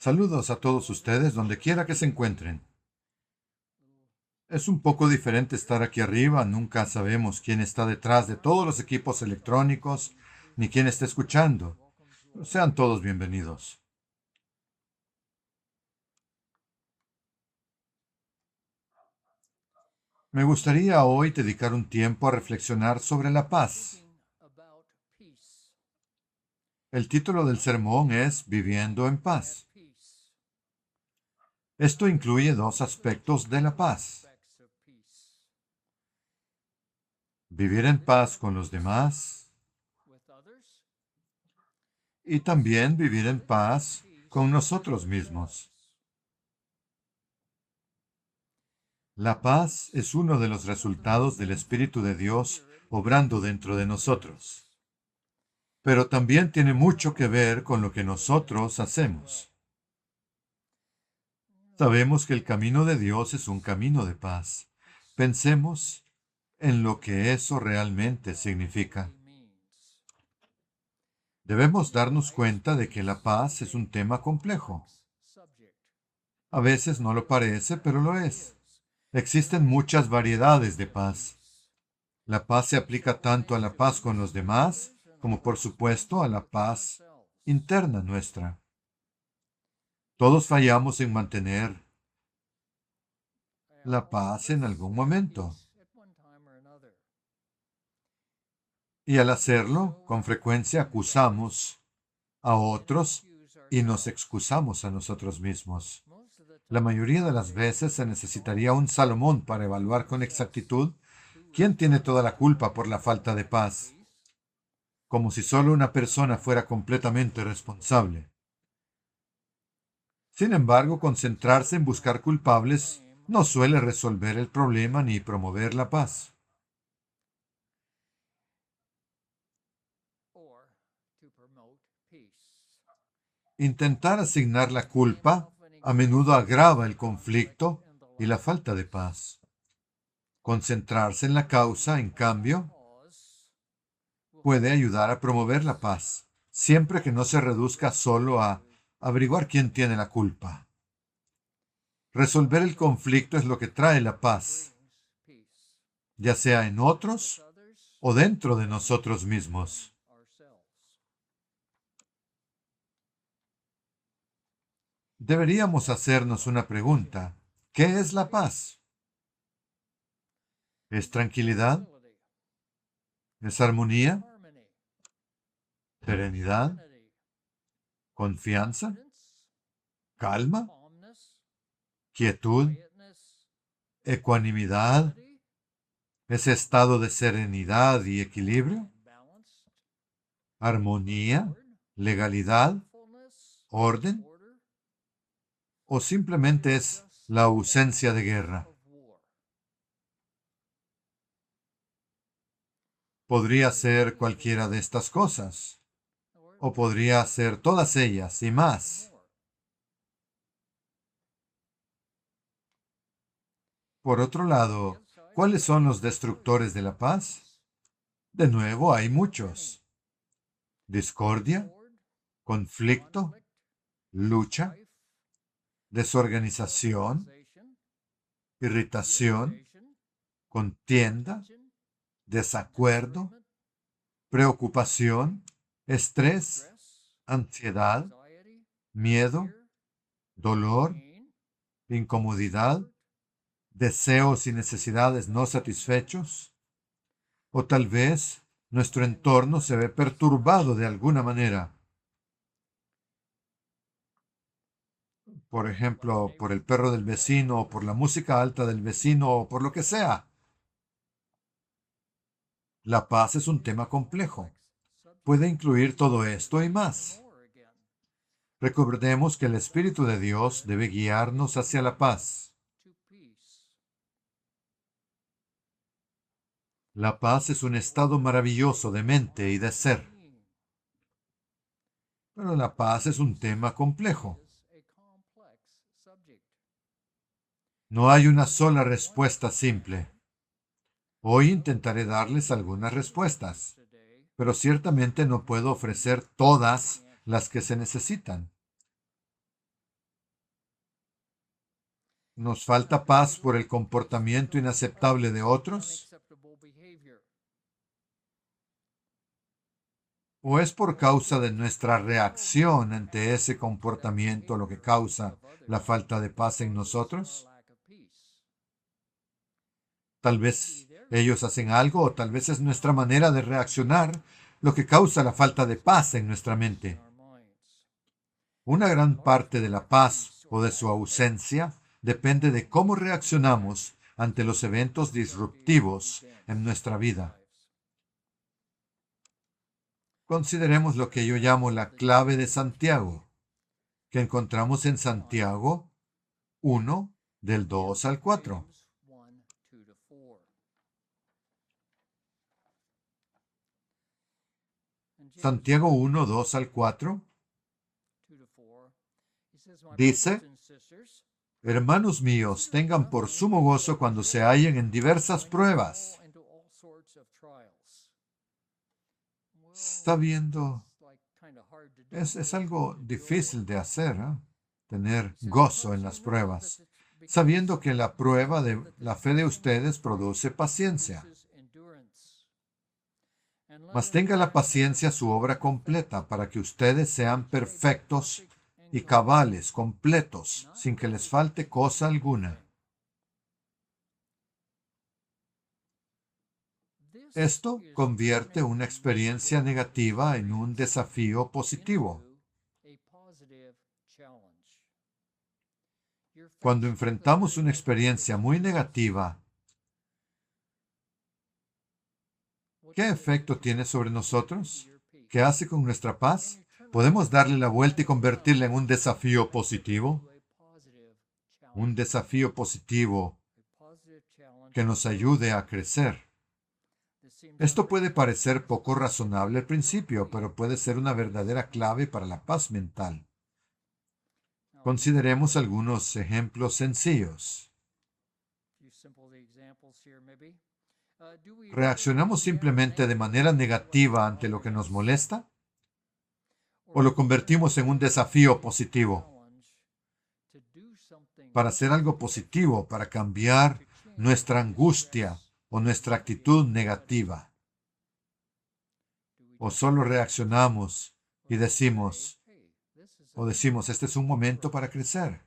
Saludos a todos ustedes donde quiera que se encuentren. Es un poco diferente estar aquí arriba, nunca sabemos quién está detrás de todos los equipos electrónicos, ni quién está escuchando. Sean todos bienvenidos. Me gustaría hoy dedicar un tiempo a reflexionar sobre la paz. El título del sermón es Viviendo en paz. Esto incluye dos aspectos de la paz: vivir en paz con los demás y también vivir en paz con nosotros mismos. La paz es uno de los resultados del Espíritu de Dios obrando dentro de nosotros. Pero también tiene mucho que ver con lo que nosotros hacemos. Sabemos que el camino de Dios es un camino de paz. Pensemos en lo que eso realmente significa. Debemos darnos cuenta de que la paz es un tema complejo. A veces no lo parece, pero lo es. Existen muchas variedades de paz. La paz se aplica tanto a la paz con los demás como, por supuesto, a la paz interna nuestra. Todos fallamos en mantener la paz en algún momento. Y al hacerlo, con frecuencia acusamos a otros y nos excusamos a nosotros mismos. La mayoría de las veces se necesitaría un Salomón para evaluar con exactitud quién tiene toda la culpa por la falta de paz, como si solo una persona fuera completamente responsable. Sin embargo, concentrarse en buscar culpables no suele resolver el problema ni promover la paz. Intentar asignar la culpa a menudo agrava el conflicto y la falta de paz. Concentrarse en la causa, en cambio, puede ayudar a promover la paz, siempre que no se reduzca solo a averiguar quién tiene la culpa. Resolver el conflicto es lo que trae la paz, ya sea en otros o dentro de nosotros mismos. Deberíamos hacernos una pregunta. ¿Qué es la paz? ¿Es tranquilidad? ¿Es armonía? ¿Serenidad? ¿Confianza? ¿Calma? ¿Quietud? ¿Ecuanimidad? ¿Ese estado de serenidad y equilibrio? ¿Armonía? ¿Legalidad? ¿Orden? ¿O simplemente es la ausencia de guerra? Podría ser cualquiera de estas cosas, o podría ser todas ellas y más. Por otro lado, ¿cuáles son los destructores de la paz? De nuevo, hay muchos. Discordia, conflicto, lucha, desorganización, irritación, contienda, desacuerdo, preocupación, estrés, ansiedad, miedo, dolor, incomodidad, deseos y necesidades no satisfechos, o tal vez nuestro entorno se ve perturbado de alguna manera. Por ejemplo, por el perro del vecino, o por la música alta del vecino, o por lo que sea. La paz es un tema complejo. Puede incluir todo esto y más. Recordemos que el Espíritu de Dios debe guiarnos hacia la paz. La paz es un estado maravilloso de mente y de ser. Pero la paz es un tema complejo. No hay una sola respuesta simple. Hoy intentaré darles algunas respuestas, pero ciertamente no puedo ofrecer todas las que se necesitan. ¿Nos falta paz por el comportamiento inaceptable de otros? ¿O es por causa de nuestra reacción ante ese comportamiento lo que causa la falta de paz en nosotros? Tal vez ellos hacen algo o tal vez es nuestra manera de reaccionar lo que causa la falta de paz en nuestra mente. Una gran parte de la paz o de su ausencia depende de cómo reaccionamos ante los eventos disruptivos en nuestra vida. Consideremos lo que yo llamo la clave de Santiago, que encontramos en Santiago 1, del 2 al 4. Santiago 1, 2 al 4 dice: Hermanos míos, tengan por sumo gozo cuando se hallen en diversas pruebas. Está viendo, es algo difícil de hacer, ¿eh? Tener gozo en las pruebas, sabiendo que la prueba de la fe de ustedes produce paciencia. Mas tenga la paciencia su obra completa, para que ustedes sean perfectos y cabales, completos, sin que les falte cosa alguna. Esto convierte una experiencia negativa en un desafío positivo. Cuando enfrentamos una experiencia muy negativa, ¿qué efecto tiene sobre nosotros? ¿Qué hace con nuestra paz? ¿Podemos darle la vuelta y convertirla en un desafío positivo? Un desafío positivo que nos ayude a crecer. Esto puede parecer poco razonable al principio, pero puede ser una verdadera clave para la paz mental. Consideremos algunos ejemplos sencillos. ¿Reaccionamos simplemente de manera negativa ante lo que nos molesta? ¿O lo convertimos en un desafío positivo? Para hacer algo positivo, para cambiar nuestra angustia o nuestra actitud negativa. O solo reaccionamos y decimos, este es un momento para crecer.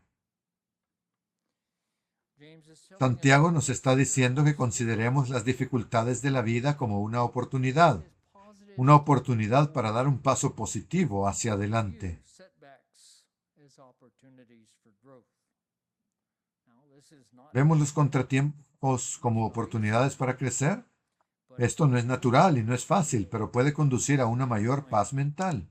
Santiago nos está diciendo que consideremos las dificultades de la vida como una oportunidad para dar un paso positivo hacia adelante. ¿Vemos los contratiempos como oportunidades para crecer? Esto no es natural y no es fácil, pero puede conducir a una mayor paz mental.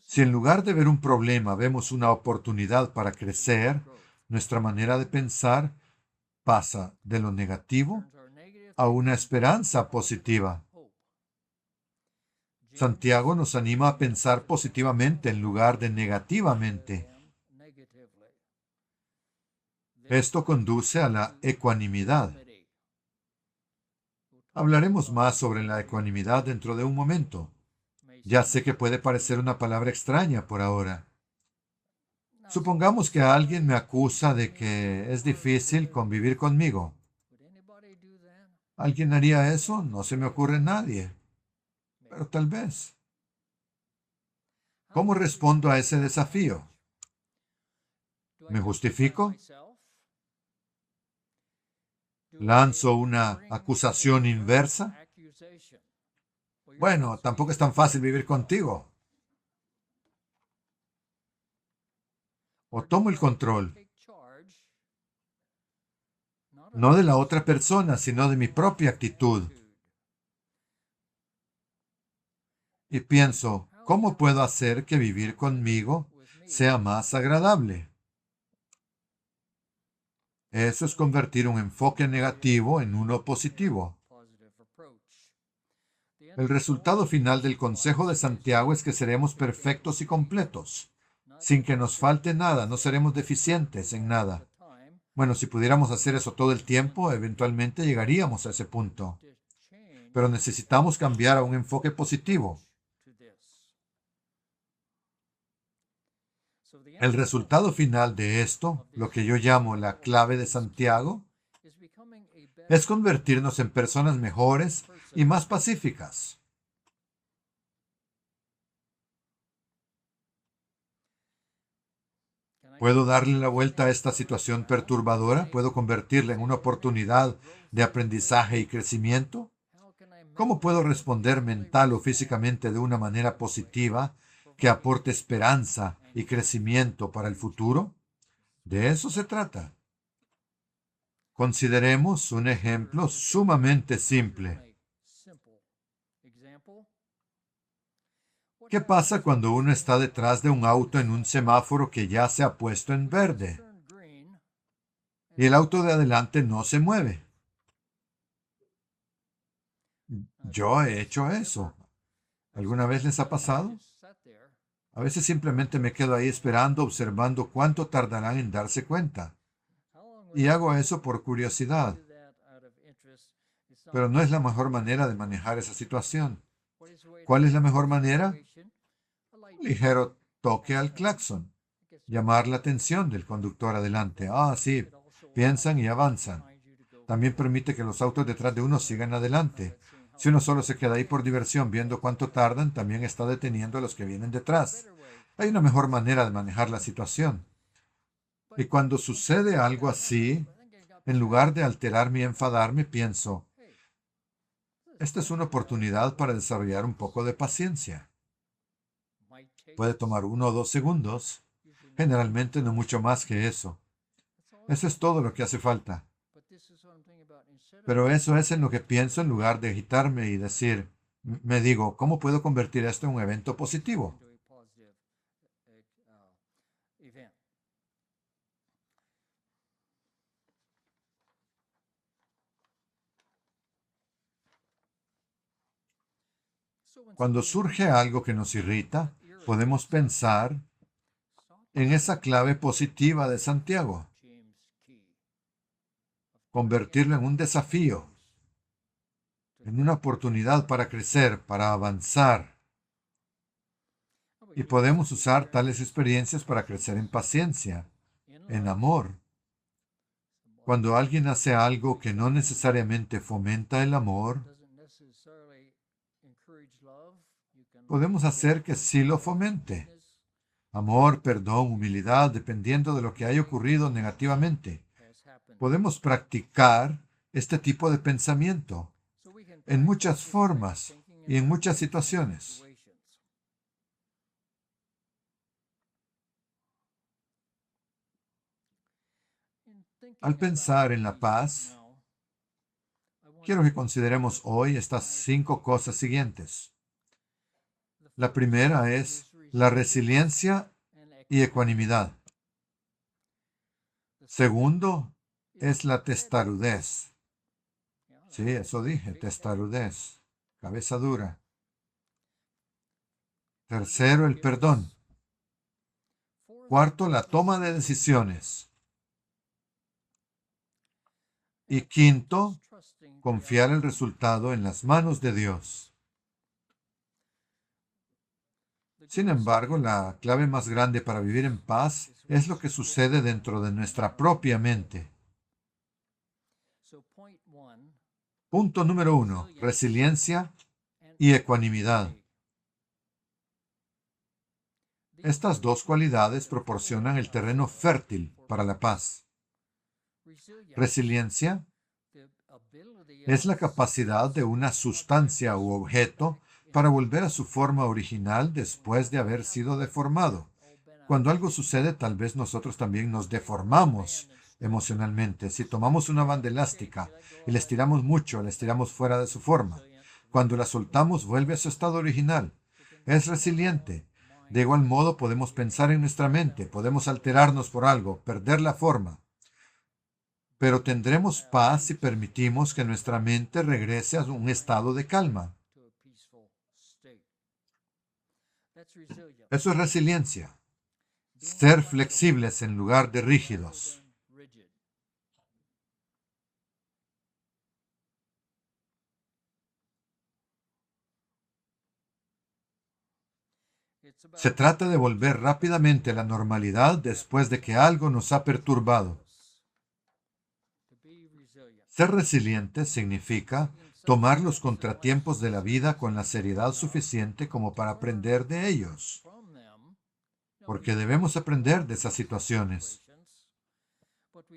Si en lugar de ver un problema vemos una oportunidad para crecer, nuestra manera de pensar pasa de lo negativo a una esperanza positiva. Santiago nos anima a pensar positivamente en lugar de negativamente. Esto conduce a la ecuanimidad. Hablaremos más sobre la ecuanimidad dentro de un momento. Ya sé que puede parecer una palabra extraña por ahora. Supongamos que alguien me acusa de que es difícil convivir conmigo. ¿Alguien haría eso? No se me ocurre nadie. Pero tal vez. ¿Cómo respondo a ese desafío? ¿Me justifico? ¿Lanzo una acusación inversa? Bueno, tampoco es tan fácil vivir contigo. O tomo el control, no de la otra persona, sino de mi propia actitud. Y pienso, ¿cómo puedo hacer que vivir conmigo sea más agradable? Eso es convertir un enfoque negativo en uno positivo. El resultado final del consejo de Santiago es que seremos perfectos y completos. Sin que nos falte nada, no seremos deficientes en nada. Bueno, si pudiéramos hacer eso todo el tiempo, eventualmente llegaríamos a ese punto. Pero necesitamos cambiar a un enfoque positivo. El resultado final de esto, lo que yo llamo la clave de Santiago, es convertirnos en personas mejores y más pacíficas. ¿Puedo darle la vuelta a esta situación perturbadora? ¿Puedo convertirla en una oportunidad de aprendizaje y crecimiento? ¿Cómo puedo responder mental o físicamente de una manera positiva que aporte esperanza y crecimiento para el futuro? De eso se trata. Consideremos un ejemplo sumamente simple. ¿Qué pasa cuando uno está detrás de un auto en un semáforo que ya se ha puesto en verde y el auto de adelante no se mueve? Yo he hecho eso. ¿Alguna vez les ha pasado? A veces simplemente me quedo ahí esperando, observando cuánto tardarán en darse cuenta. Y hago eso por curiosidad. Pero no es la mejor manera de manejar esa situación. ¿Cuál es la mejor manera? Un ligero toque al claxon. Llamar la atención del conductor adelante. Ah, sí, piensan y avanzan. También permite que los autos detrás de uno sigan adelante. Si uno solo se queda ahí por diversión viendo cuánto tardan, también está deteniendo a los que vienen detrás. Hay una mejor manera de manejar la situación. Y cuando sucede algo así, en lugar de alterarme y enfadarme, pienso, esta es una oportunidad para desarrollar un poco de paciencia. Puede tomar 1 o 2 segundos, generalmente no mucho más que eso. Eso es todo lo que hace falta. Pero eso es en lo que pienso en lugar de agitarme y decir, me digo, ¿cómo puedo convertir esto en un evento positivo? Cuando surge algo que nos irrita, podemos pensar en esa clave positiva de Santiago, convertirlo en un desafío, en una oportunidad para crecer, para avanzar. Y podemos usar tales experiencias para crecer en paciencia, en amor. Cuando alguien hace algo que no necesariamente fomenta el amor, podemos hacer que sí lo fomente. Amor, perdón, humildad, dependiendo de lo que haya ocurrido negativamente. Podemos practicar este tipo de pensamiento en muchas formas y en muchas situaciones. Al pensar en la paz, quiero que consideremos hoy estas 5 cosas siguientes. La primera es la resiliencia y ecuanimidad. Segundo es la testarudez. Sí, eso dije, testarudez, cabeza dura. Tercero, el perdón. Cuarto, la toma de decisiones. Y quinto, confiar el resultado en las manos de Dios. Sin embargo, la clave más grande para vivir en paz es lo que sucede dentro de nuestra propia mente. Punto número 1. Resiliencia y ecuanimidad. Estas 2 cualidades proporcionan el terreno fértil para la paz. Resiliencia es la capacidad de una sustancia u objeto para volver a su forma original después de haber sido deformado. Cuando algo sucede, tal vez nosotros también nos deformamos emocionalmente. Si tomamos una banda elástica y la estiramos mucho, la estiramos fuera de su forma. Cuando la soltamos, vuelve a su estado original. Es resiliente. De igual modo, podemos pensar en nuestra mente, podemos alterarnos por algo, perder la forma. Pero tendremos paz si permitimos que nuestra mente regrese a un estado de calma. Eso es resiliencia. Ser flexibles en lugar de rígidos. Se trata de volver rápidamente a la normalidad después de que algo nos ha perturbado. Ser resiliente significa tomar los contratiempos de la vida con la seriedad suficiente como para aprender de ellos, porque debemos aprender de esas situaciones,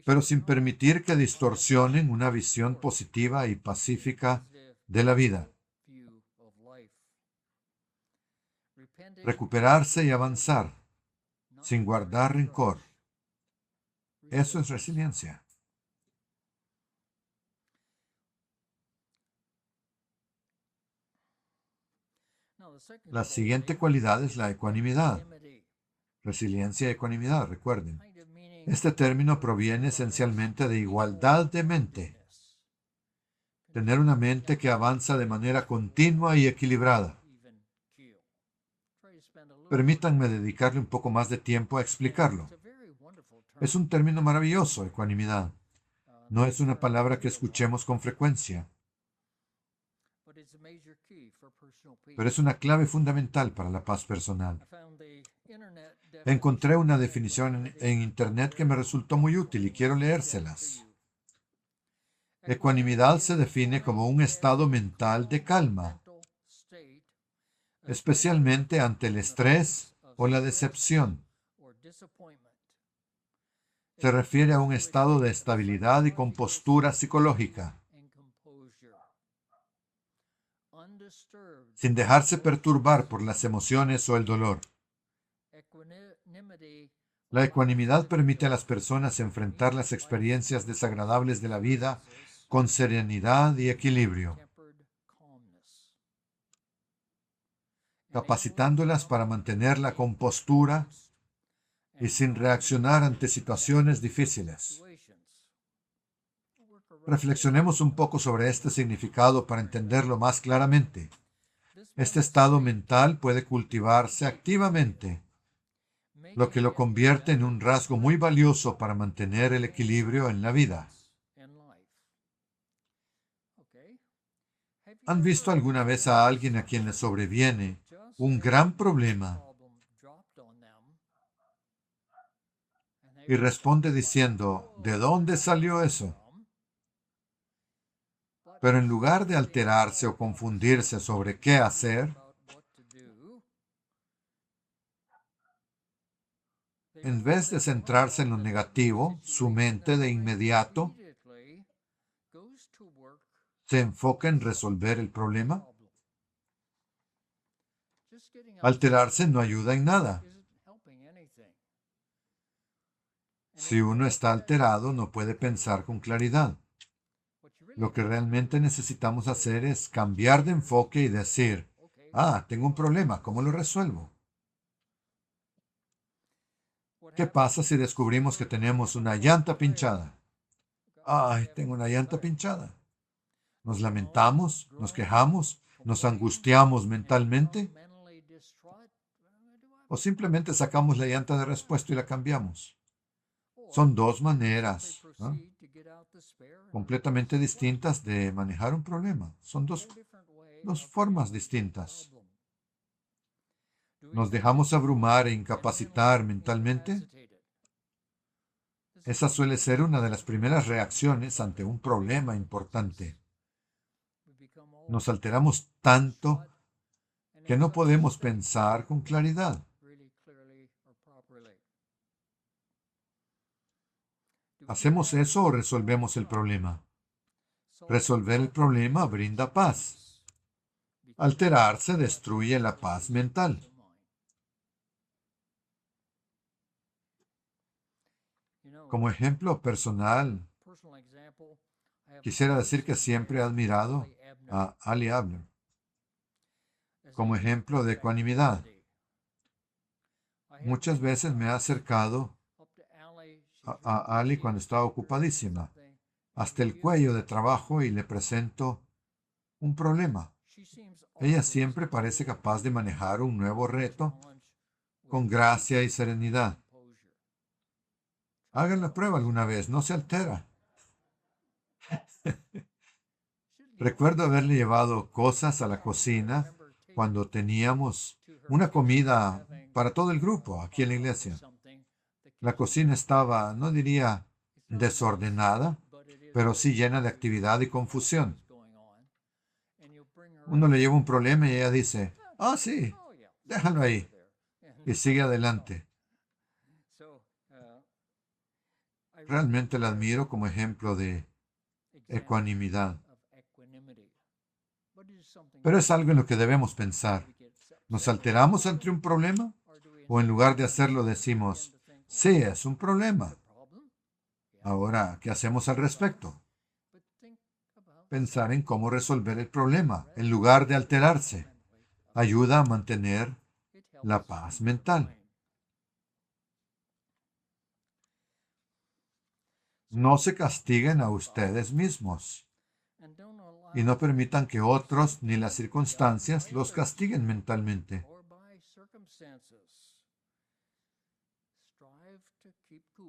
pero sin permitir que distorsionen una visión positiva y pacífica de la vida. Recuperarse y avanzar, sin guardar rencor. Eso es resiliencia. La siguiente cualidad es la ecuanimidad. Resiliencia y ecuanimidad, recuerden. Este término proviene esencialmente de igualdad de mente. Tener una mente que avanza de manera continua y equilibrada. Permítanme dedicarle un poco más de tiempo a explicarlo. Es un término maravilloso, ecuanimidad. No es una palabra que escuchemos con frecuencia, pero es una clave fundamental para la paz personal. Encontré una definición en Internet que me resultó muy útil y quiero leérselas. Ecuanimidad se define como un estado mental de calma, especialmente ante el estrés o la decepción. Se refiere a un estado de estabilidad y compostura psicológica, sin dejarse perturbar por las emociones o el dolor. La ecuanimidad permite a las personas enfrentar las experiencias desagradables de la vida con serenidad y equilibrio, capacitándolas para mantener la compostura y sin reaccionar ante situaciones difíciles. Reflexionemos un poco sobre este significado para entenderlo más claramente. Este estado mental puede cultivarse activamente, lo que lo convierte en un rasgo muy valioso para mantener el equilibrio en la vida. ¿Han visto alguna vez a alguien a quien le sobreviene un gran problema y responde diciendo, ¿de dónde salió eso? Pero en lugar de alterarse o confundirse sobre qué hacer, en vez de centrarse en lo negativo, su mente de inmediato se enfoca en resolver el problema. Alterarse no ayuda en nada. Si uno está alterado, no puede pensar con claridad. Lo que realmente necesitamos hacer es cambiar de enfoque y decir, tengo un problema, ¿cómo lo resuelvo? ¿Qué pasa si descubrimos que tenemos una llanta pinchada? Tengo una llanta pinchada. ¿Nos lamentamos? ¿Nos quejamos? ¿Nos angustiamos mentalmente? ¿O simplemente sacamos la llanta de repuesto y la cambiamos? Son dos maneras completamente distintas de manejar un problema. Son dos formas distintas. ¿Nos dejamos abrumar e incapacitar mentalmente? Esa suele ser una de las primeras reacciones ante un problema importante. Nos alteramos tanto que no podemos pensar con claridad. ¿Hacemos eso o resolvemos el problema? Resolver el problema brinda paz. Alterarse destruye la paz mental. Como ejemplo personal, quisiera decir que siempre he admirado a Ali Abner como ejemplo de ecuanimidad. Muchas veces me he acercado a Ali cuando estaba ocupadísima, hasta el cuello de trabajo, y le presento un problema. Ella siempre parece capaz de manejar un nuevo reto con gracia y serenidad. Hagan la prueba alguna vez, no se altera. Recuerdo haberle llevado cosas a la cocina cuando teníamos una comida para todo el grupo aquí en la iglesia. La cocina estaba, no diría desordenada, pero sí llena de actividad y confusión. Uno le lleva un problema y ella dice, ah, sí, déjalo ahí, y sigue adelante. Realmente la admiro como ejemplo de ecuanimidad. Pero es algo en lo que debemos pensar. ¿Nos alteramos ante un problema? ¿O en lugar de hacerlo decimos, sí, es un problema? Ahora, ¿qué hacemos al respecto? Pensar en cómo resolver el problema, en lugar de alterarse, ayuda a mantener la paz mental. No se castiguen a ustedes mismos y no permitan que otros ni las circunstancias los castiguen mentalmente.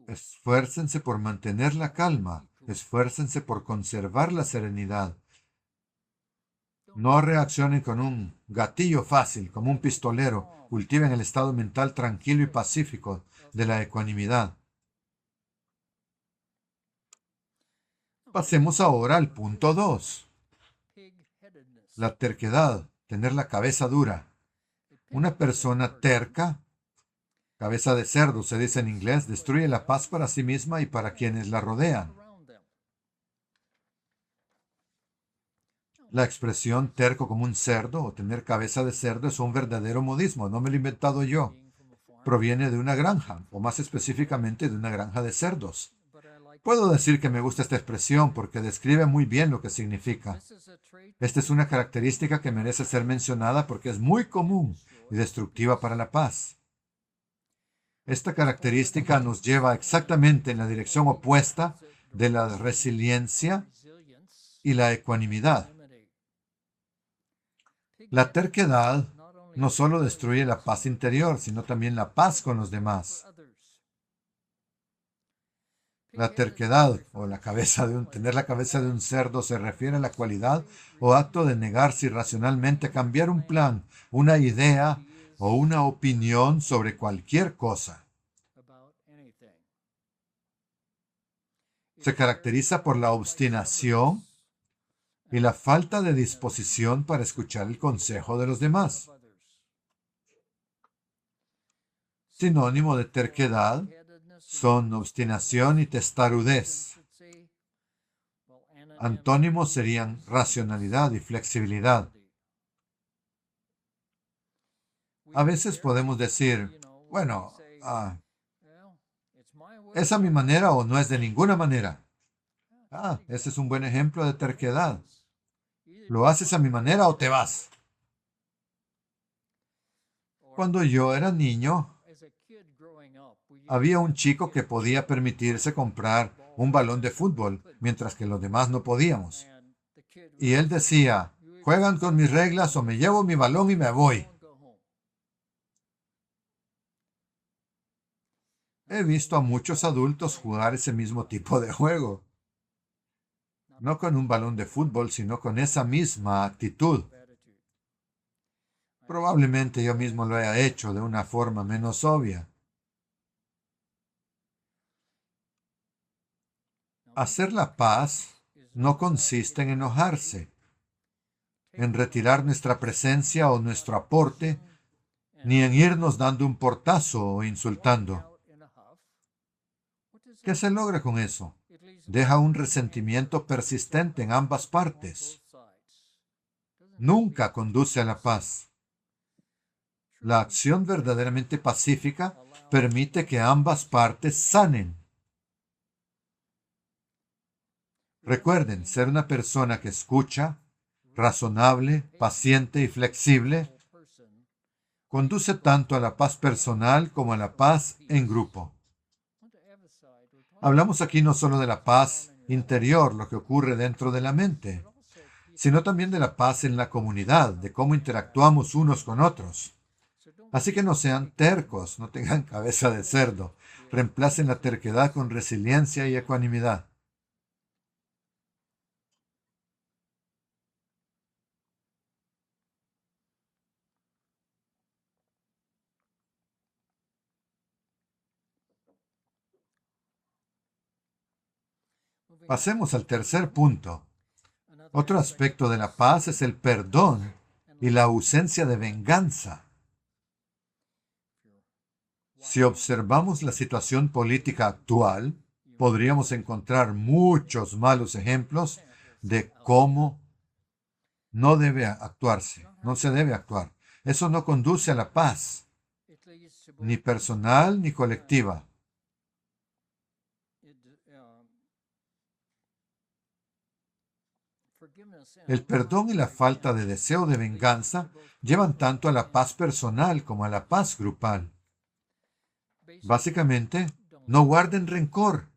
Esfuércense por mantener la calma, esfuércense por conservar la serenidad. No reaccionen con un gatillo fácil, como un pistolero. Cultiven el estado mental tranquilo y pacífico de la ecuanimidad. Pasemos ahora al punto 2. La terquedad, tener la cabeza dura. Una persona terca, cabeza de cerdo se dice en inglés, destruye la paz para sí misma y para quienes la rodean. La expresión terco como un cerdo o tener cabeza de cerdo es un verdadero modismo, no me lo he inventado yo. Proviene de una granja, o más específicamente de una granja de cerdos. Puedo decir que me gusta esta expresión porque describe muy bien lo que significa. Esta es una característica que merece ser mencionada porque es muy común y destructiva para la paz. Esta característica nos lleva exactamente en la dirección opuesta de la resiliencia y la ecuanimidad. La terquedad no solo destruye la paz interior, sino también la paz con los demás. La terquedad o tener la cabeza de un cerdo se refiere a la cualidad o acto de negarse irracionalmente a cambiar un plan, una idea o una opinión sobre cualquier cosa. Se caracteriza por la obstinación y la falta de disposición para escuchar el consejo de los demás. Sinónimo de terquedad son obstinación y testarudez. Antónimos serían racionalidad y flexibilidad. A veces podemos decir, bueno, ¿es a mi manera o no es de ninguna manera? Ese es un buen ejemplo de terquedad. ¿Lo haces a mi manera o te vas? Cuando yo era niño, había un chico que podía permitirse comprar un balón de fútbol, mientras que los demás no podíamos. Y él decía, juegan con mis reglas o me llevo mi balón y me voy. He visto a muchos adultos jugar ese mismo tipo de juego. No con un balón de fútbol, sino con esa misma actitud. Probablemente yo mismo lo haya hecho de una forma menos obvia. Hacer la paz no consiste en enojarse, en retirar nuestra presencia o nuestro aporte, ni en irnos dando un portazo o insultando. ¿Qué se logra con eso? Deja un resentimiento persistente en ambas partes. Nunca conduce a la paz. La acción verdaderamente pacífica permite que ambas partes sanen. Recuerden, ser una persona que escucha, razonable, paciente y flexible, conduce tanto a la paz personal como a la paz en grupo. Hablamos aquí no solo de la paz interior, lo que ocurre dentro de la mente, sino también de la paz en la comunidad, de cómo interactuamos unos con otros. Así que no sean tercos, no tengan cabeza de cerdo. Reemplacen la terquedad con resiliencia y ecuanimidad. Pasemos al tercer punto. Otro aspecto de la paz es el perdón y la ausencia de venganza. Si observamos la situación política actual, podríamos encontrar muchos malos ejemplos de cómo no debe actuarse, no se debe actuar. Eso no conduce a la paz, ni personal ni colectiva. El perdón y la falta de deseo de venganza llevan tanto a la paz personal como a la paz grupal. Básicamente, no guarden rencor.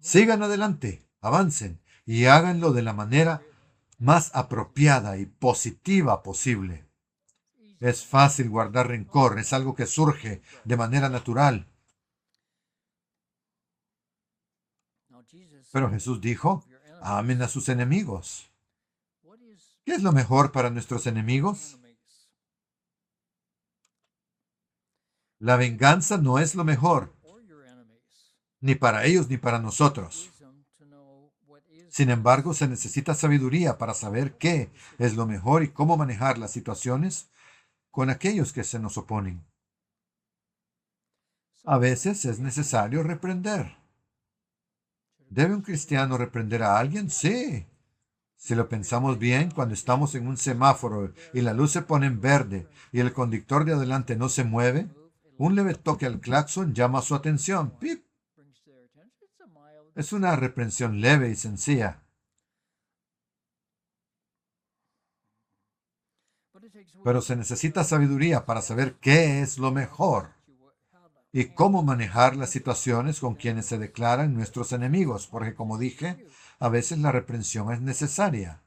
Sigan adelante, avancen y háganlo de la manera más apropiada y positiva posible. Es fácil guardar rencor, es algo que surge de manera natural. Pero Jesús dijo, amen a sus enemigos. ¿Qué es lo mejor para nuestros enemigos? La venganza no es lo mejor, ni para ellos ni para nosotros. Sin embargo, se necesita sabiduría para saber qué es lo mejor y cómo manejar las situaciones con aquellos que se nos oponen. A veces es necesario reprender. ¿Debe un cristiano reprender a alguien? Sí. Si lo pensamos bien, cuando estamos en un semáforo y la luz se pone en verde y el conductor de adelante no se mueve, un leve toque al claxon llama su atención. ¡Pip! Es una reprensión leve y sencilla. Pero se necesita sabiduría para saber qué es lo mejor y cómo manejar las situaciones con quienes se declaran nuestros enemigos, porque como dije, a veces la reprensión es necesaria.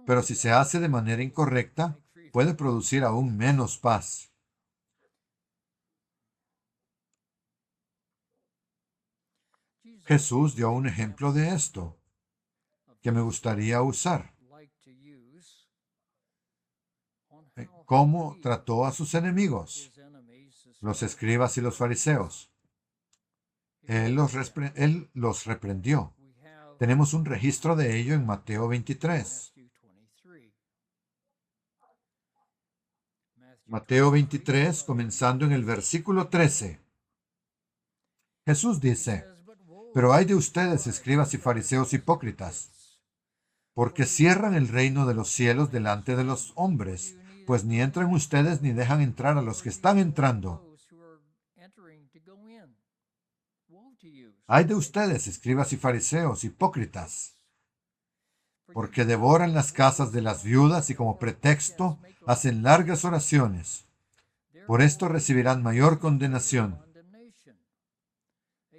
Pero si se hace de manera incorrecta, puede producir aún menos paz. Jesús dio un ejemplo de esto que me gustaría usar. ¿Cómo trató a sus enemigos? Los escribas y los fariseos. Él los reprendió. Tenemos un registro de ello en Mateo 23. Mateo 23, comenzando en el versículo 13. Jesús dice, pero ay de ustedes, escribas y fariseos hipócritas, porque cierran el reino de los cielos delante de los hombres, pues ni entran ustedes ni dejan entrar a los que están entrando. Ay de ustedes, escribas y fariseos, hipócritas, porque devoran las casas de las viudas y como pretexto hacen largas oraciones. Por esto recibirán mayor condenación.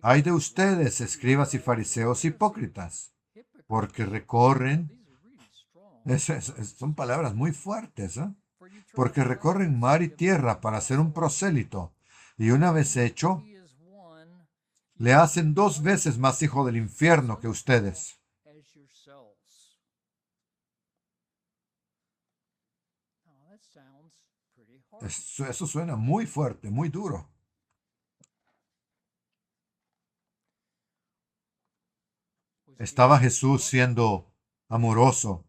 Ay de ustedes, escribas y fariseos, hipócritas, porque recorren, son palabras muy fuertes, porque recorren mar y tierra para hacer un prosélito, y una vez hecho, le hacen 2 veces más hijo del infierno que ustedes. Eso suena muy fuerte, muy duro. ¿Estaba Jesús siendo amoroso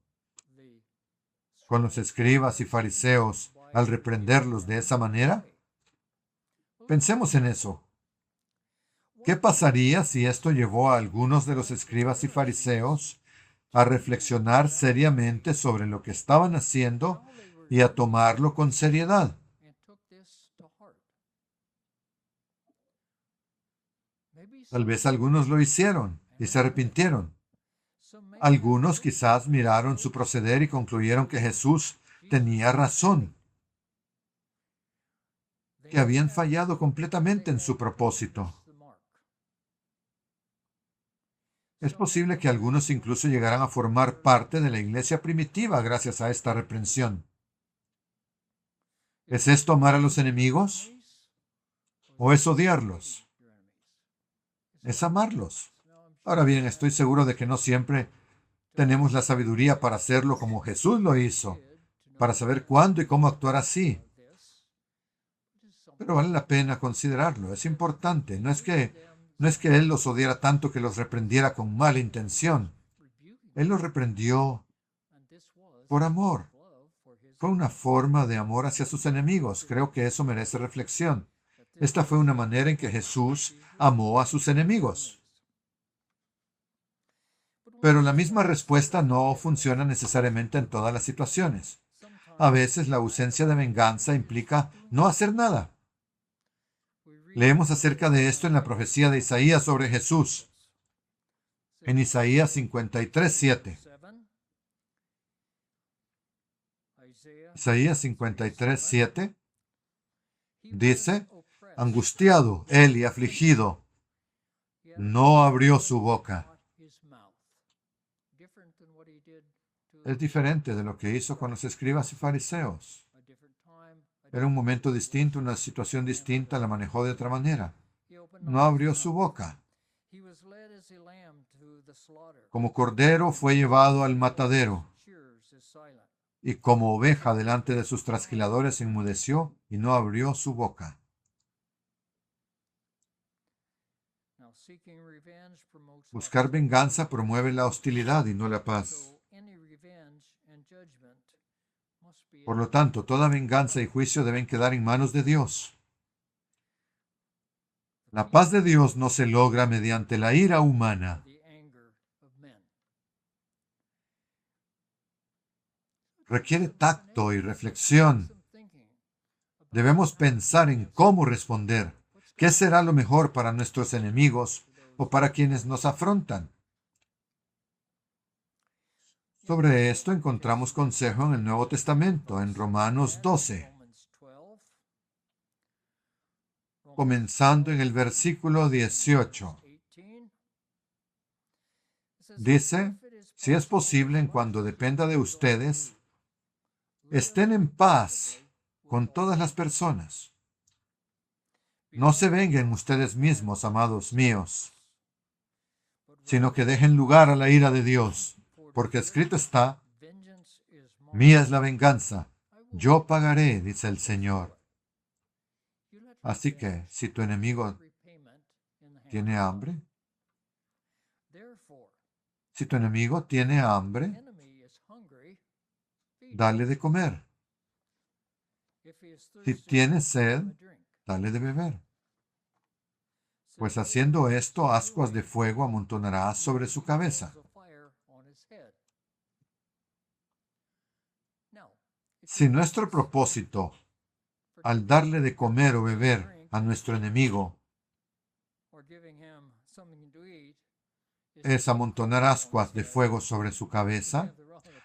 con los escribas y fariseos al reprenderlos de esa manera? Pensemos en eso. ¿Qué pasaría si esto llevó a algunos de los escribas y fariseos a reflexionar seriamente sobre lo que estaban haciendo y a tomarlo con seriedad? Tal vez algunos lo hicieron y se arrepintieron. Algunos quizás miraron su proceder y concluyeron que Jesús tenía razón, que habían fallado completamente en su propósito. Es posible que algunos incluso llegaran a formar parte de la iglesia primitiva gracias a esta reprensión. ¿Es esto amar a los enemigos? ¿O es odiarlos? Es amarlos. Ahora bien, estoy seguro de que no siempre tenemos la sabiduría para hacerlo como Jesús lo hizo, para saber cuándo y cómo actuar así. Pero vale la pena considerarlo, es importante. No No es que Él los odiara tanto que los reprendiera con mala intención. Él los reprendió por amor. Fue una forma de amor hacia sus enemigos. Creo que eso merece reflexión. Esta fue una manera en que Jesús amó a sus enemigos. Pero la misma respuesta no funciona necesariamente en todas las situaciones. A veces la ausencia de venganza implica no hacer nada. Leemos acerca de esto en la profecía de Isaías sobre Jesús. En Isaías 53:7. Isaías 53:7 dice, angustiado él y afligido, no abrió su boca. Es diferente de lo que hizo con los escribas y fariseos. Era un momento distinto, una situación distinta, la manejó de otra manera. No abrió su boca. Como cordero fue llevado al matadero, y como oveja delante de sus trasquiladores enmudeció y no abrió su boca. Buscar venganza promueve la hostilidad y no la paz. Por lo tanto, toda venganza y juicio deben quedar en manos de Dios. La paz de Dios no se logra mediante la ira humana. Requiere tacto y reflexión. Debemos pensar en cómo responder. ¿Qué será lo mejor para nuestros enemigos o para quienes nos afrontan? Sobre esto encontramos consejo en el Nuevo Testamento, en Romanos 12, comenzando en el versículo 18. Dice, si es posible, en cuanto dependa de ustedes, estén en paz con todas las personas. No se vengan ustedes mismos, amados míos, sino que dejen lugar a la ira de Dios, porque escrito está, mía es la venganza, yo pagaré, dice el Señor. Así que, si tu enemigo tiene hambre, dale de comer. Si tiene sed, dale de beber. Pues haciendo esto, ascuas de fuego amontonarás sobre su cabeza. Si nuestro propósito, al darle de comer o beber a nuestro enemigo, es amontonar ascuas de fuego sobre su cabeza,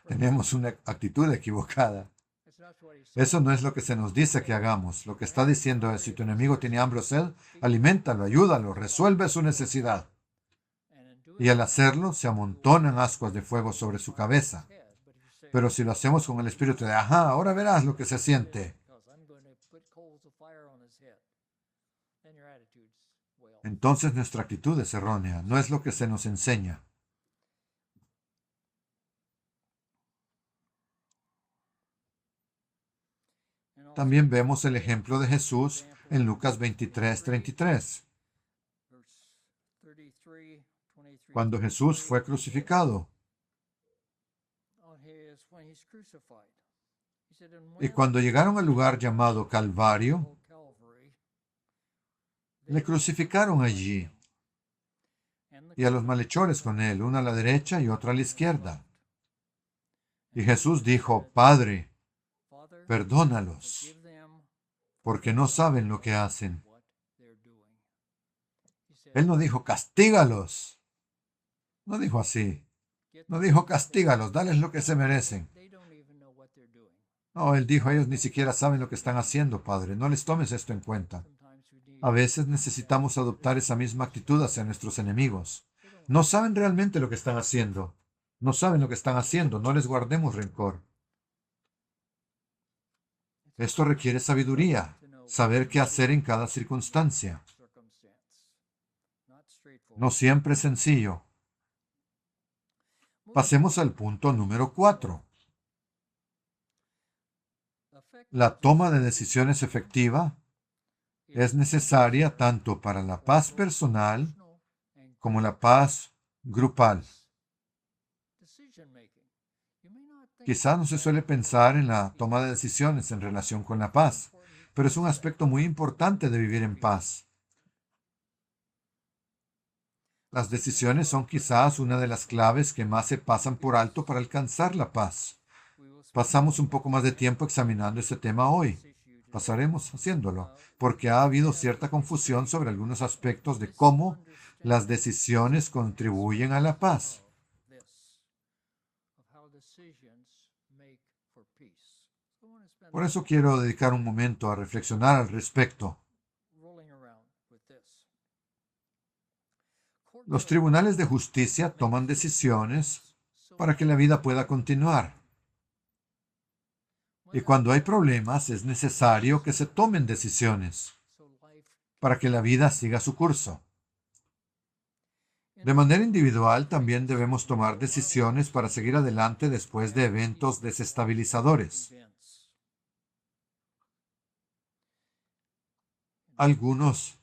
tenemos una actitud equivocada. Eso no es lo que se nos dice que hagamos. Lo que está diciendo es, si tu enemigo tiene hambre o sed, aliméntalo, ayúdalo, resuelve su necesidad. Y al hacerlo, se amontonan ascuas de fuego sobre su cabeza. Pero si lo hacemos con el espíritu de, ahora verás lo que se siente, entonces nuestra actitud es errónea, no es lo que se nos enseña. También vemos el ejemplo de Jesús en Lucas 23:33. Cuando Jesús fue crucificado. Y cuando llegaron al lugar llamado Calvario, le crucificaron allí, y a los malhechores con él, uno a la derecha y otro a la izquierda. Y Jesús dijo, Padre, perdónalos, porque no saben lo que hacen. Él no dijo, castígalos. No dijo así. No dijo, castígalos, dales lo que se merecen. No, él dijo, ellos ni siquiera saben lo que están haciendo, Padre. No les tomes esto en cuenta. A veces necesitamos adoptar esa misma actitud hacia nuestros enemigos. No saben realmente lo que están haciendo. No saben lo que están haciendo. No les guardemos rencor. Esto requiere sabiduría, saber qué hacer en cada circunstancia. No siempre es sencillo. Pasemos al punto número 4. La toma de decisiones efectiva es necesaria tanto para la paz personal como la paz grupal. Quizá no se suele pensar en la toma de decisiones en relación con la paz, pero es un aspecto muy importante de vivir en paz. Las decisiones son quizás una de las claves que más se pasan por alto para alcanzar la paz. Pasamos un poco más de tiempo examinando este tema hoy. Pasaremos haciéndolo, porque ha habido cierta confusión sobre algunos aspectos de cómo las decisiones contribuyen a la paz. Por eso quiero dedicar un momento a reflexionar al respecto. Los tribunales de justicia toman decisiones para que la vida pueda continuar. Y cuando hay problemas, es necesario que se tomen decisiones para que la vida siga su curso. De manera individual, también debemos tomar decisiones para seguir adelante después de eventos desestabilizadores. Algunos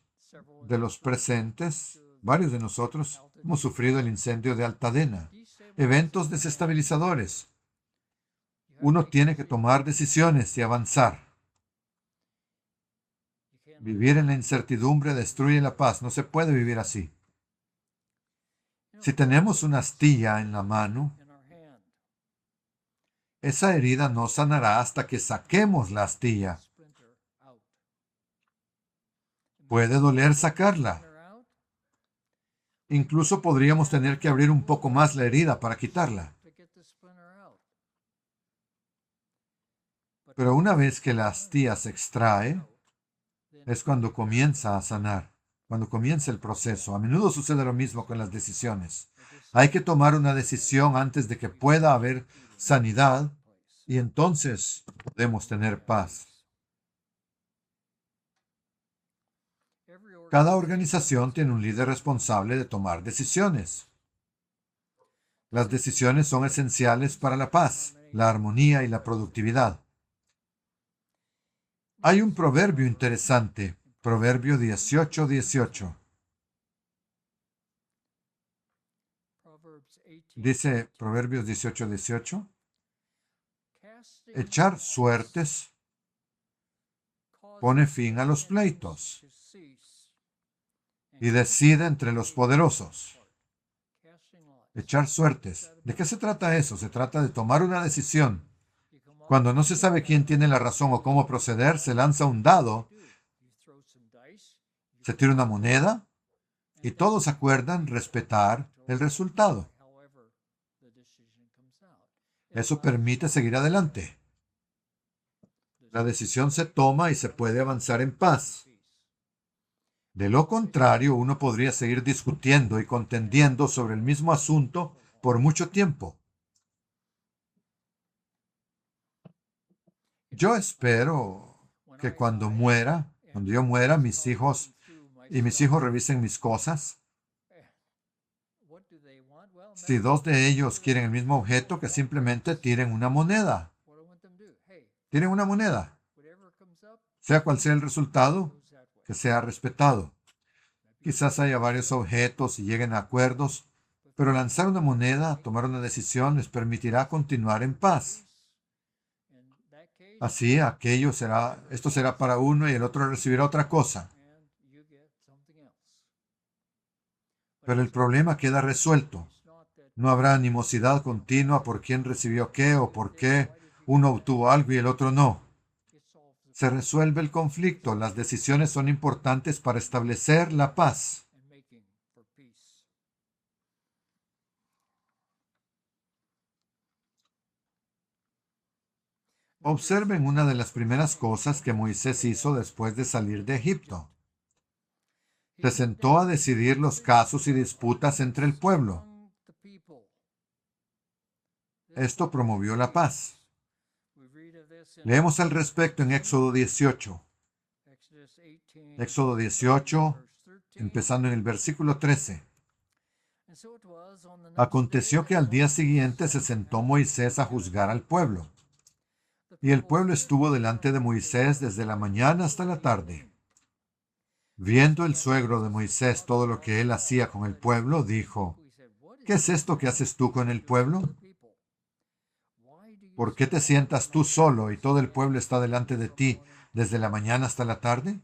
de los presentes, varios de nosotros, hemos sufrido el incendio de Altadena, eventos desestabilizadores. Uno tiene que tomar decisiones y avanzar. Vivir en la incertidumbre destruye la paz. No se puede vivir así. Si tenemos una astilla en la mano, esa herida no sanará hasta que saquemos la astilla. Puede doler sacarla. Incluso podríamos tener que abrir un poco más la herida para quitarla. Pero una vez que la astilla se extrae, es cuando comienza a sanar, cuando comienza el proceso. A menudo sucede lo mismo con las decisiones. Hay que tomar una decisión antes de que pueda haber sanidad y entonces podemos tener paz. Cada organización tiene un líder responsable de tomar decisiones. Las decisiones son esenciales para la paz, la armonía y la productividad. Hay un proverbio interesante, Proverbio 18:18. Dice Proverbios 18:18, echar suertes pone fin a los pleitos y decide entre los poderosos. Echar suertes. ¿De qué se trata eso? Se trata de tomar una decisión. Cuando no se sabe quién tiene la razón o cómo proceder, se lanza un dado, se tira una moneda y todos acuerdan respetar el resultado. Eso permite seguir adelante. La decisión se toma y se puede avanzar en paz. De lo contrario, uno podría seguir discutiendo y contendiendo sobre el mismo asunto por mucho tiempo. Yo espero que cuando yo muera, mis hijos revisen mis cosas. Si dos de ellos quieren el mismo objeto, que simplemente tiren una moneda. Tiren una moneda. Sea cual sea el resultado, que sea respetado. Quizás haya varios objetos y lleguen a acuerdos, pero lanzar una moneda, tomar una decisión, les permitirá continuar en paz. Así, esto será para uno y el otro recibirá otra cosa. Pero el problema queda resuelto. No habrá animosidad continua por quién recibió qué o por qué uno obtuvo algo y el otro no. Se resuelve el conflicto. Las decisiones son importantes para establecer la paz. Observen una de las primeras cosas que Moisés hizo después de salir de Egipto. Se sentó a decidir los casos y disputas entre el pueblo. Esto promovió la paz. Leemos al respecto en Éxodo 18. Éxodo 18, empezando en el versículo 13. Aconteció que al día siguiente se sentó Moisés a juzgar al pueblo. Y el pueblo estuvo delante de Moisés desde la mañana hasta la tarde. Viendo el suegro de Moisés todo lo que él hacía con el pueblo, dijo, ¿qué es esto que haces tú con el pueblo? ¿Por qué te sientas tú solo y todo el pueblo está delante de ti desde la mañana hasta la tarde?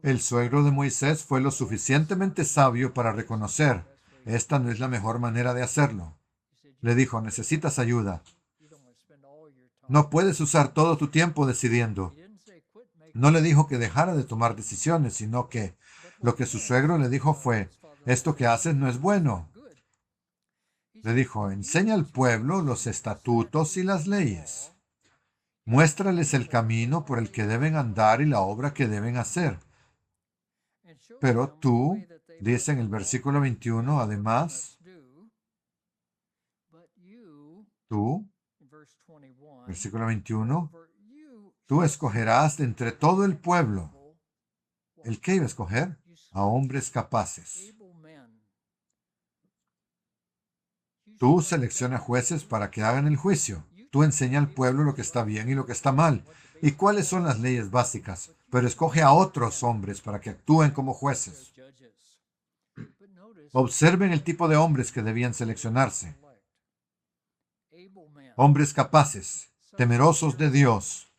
El suegro de Moisés fue lo suficientemente sabio para reconocer, esta no es la mejor manera de hacerlo. Le dijo, necesitas ayuda. No puedes usar todo tu tiempo decidiendo. No le dijo que dejara de tomar decisiones, sino que lo que su suegro le dijo fue, esto que haces no es bueno. Le dijo, enseña al pueblo los estatutos y las leyes. Muéstrales el camino por el que deben andar y la obra que deben hacer. Pero tú, dice en el versículo 21, además, tú, versículo 21, tú escogerás de entre todo el pueblo. ¿El qué iba a escoger? A hombres capaces. Tú selecciona jueces para que hagan el juicio. Tú enseña al pueblo lo que está bien y lo que está mal. ¿Y cuáles son las leyes básicas? Pero escoge a otros hombres para que actúen como jueces. Observen el tipo de hombres que debían seleccionarse. Hombres capaces, temerosos de Dios,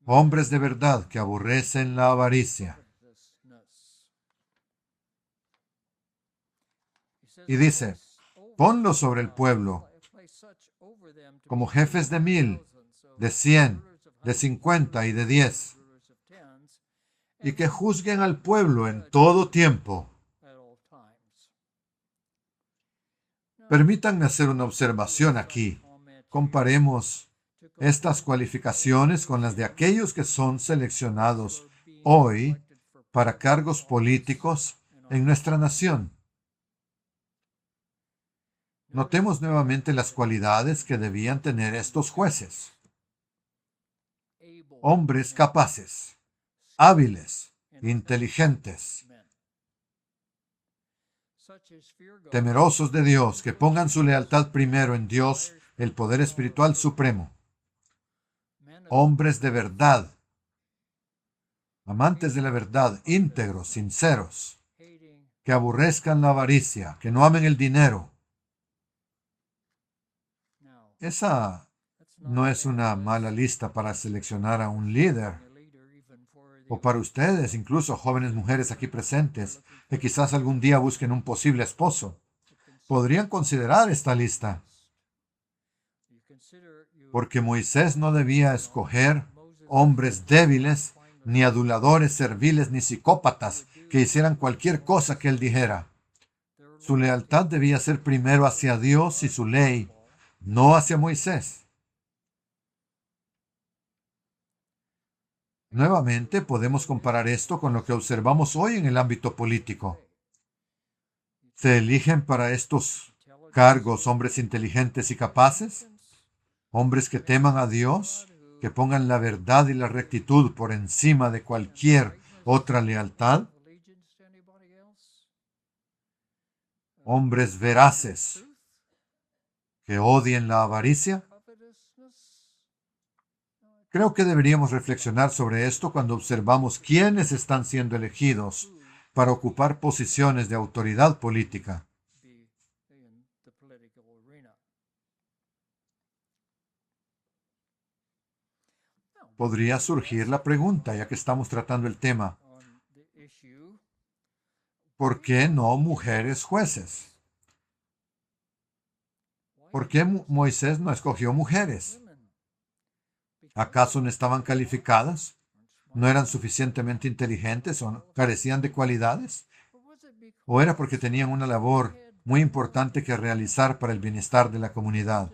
hombres de verdad que aborrecen la avaricia. Y dice, ponlos sobre el pueblo como jefes de 1,000, de 100, de 50 y de 10, y que juzguen al pueblo en todo tiempo. Permítanme hacer una observación aquí. Comparemos estas cualificaciones con las de aquellos que son seleccionados hoy para cargos políticos en nuestra nación. Notemos nuevamente las cualidades que debían tener estos jueces. Hombres capaces, hábiles, inteligentes, temerosos de Dios, que pongan su lealtad primero en Dios, el poder espiritual supremo. Hombres de verdad, amantes de la verdad, íntegros, sinceros, que aborrezcan la avaricia, que no amen el dinero. Esa no es una mala lista para seleccionar a un líder, o para ustedes, incluso jóvenes mujeres aquí presentes, que quizás algún día busquen un posible esposo. Podrían considerar esta lista, porque Moisés no debía escoger hombres débiles, ni aduladores serviles, ni psicópatas que hicieran cualquier cosa que él dijera. Su lealtad debía ser primero hacia Dios y su ley, no hacia Moisés. Nuevamente, podemos comparar esto con lo que observamos hoy en el ámbito político. ¿Se eligen para estos cargos hombres inteligentes y capaces? Hombres que teman a Dios, que pongan la verdad y la rectitud por encima de cualquier otra lealtad. Hombres veraces, que odien la avaricia. Creo que deberíamos reflexionar sobre esto cuando observamos quiénes están siendo elegidos para ocupar posiciones de autoridad política. Podría surgir la pregunta, ya que estamos tratando el tema, ¿por qué no mujeres jueces? ¿Por qué Moisés no escogió mujeres? ¿Acaso no estaban calificadas? ¿No eran suficientemente inteligentes o carecían de cualidades? ¿O era porque tenían una labor muy importante que realizar para el bienestar de la comunidad?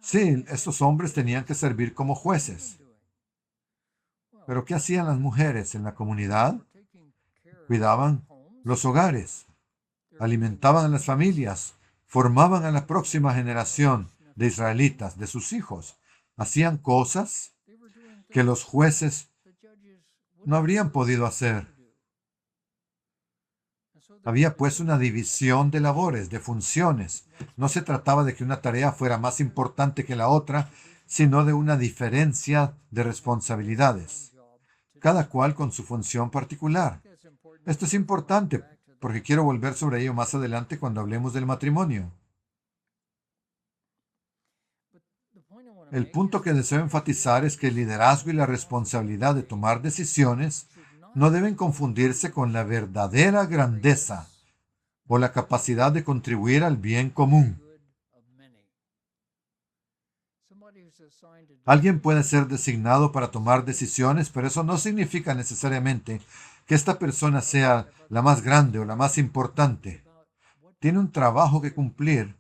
Sí, estos hombres tenían que servir como jueces. ¿Pero qué hacían las mujeres en la comunidad? Cuidaban los hogares, alimentaban a las familias, formaban a la próxima generación de israelitas, de sus hijos. Hacían cosas que los jueces no habrían podido hacer. Había pues una división de labores, de funciones. No se trataba de que una tarea fuera más importante que la otra, sino de una diferencia de responsabilidades, cada cual con su función particular. Esto es importante porque quiero volver sobre ello más adelante cuando hablemos del matrimonio. El punto que deseo enfatizar es que el liderazgo y la responsabilidad de tomar decisiones no deben confundirse con la verdadera grandeza o la capacidad de contribuir al bien común. Alguien puede ser designado para tomar decisiones, pero eso no significa necesariamente que esta persona sea la más grande o la más importante. Tiene un trabajo que cumplir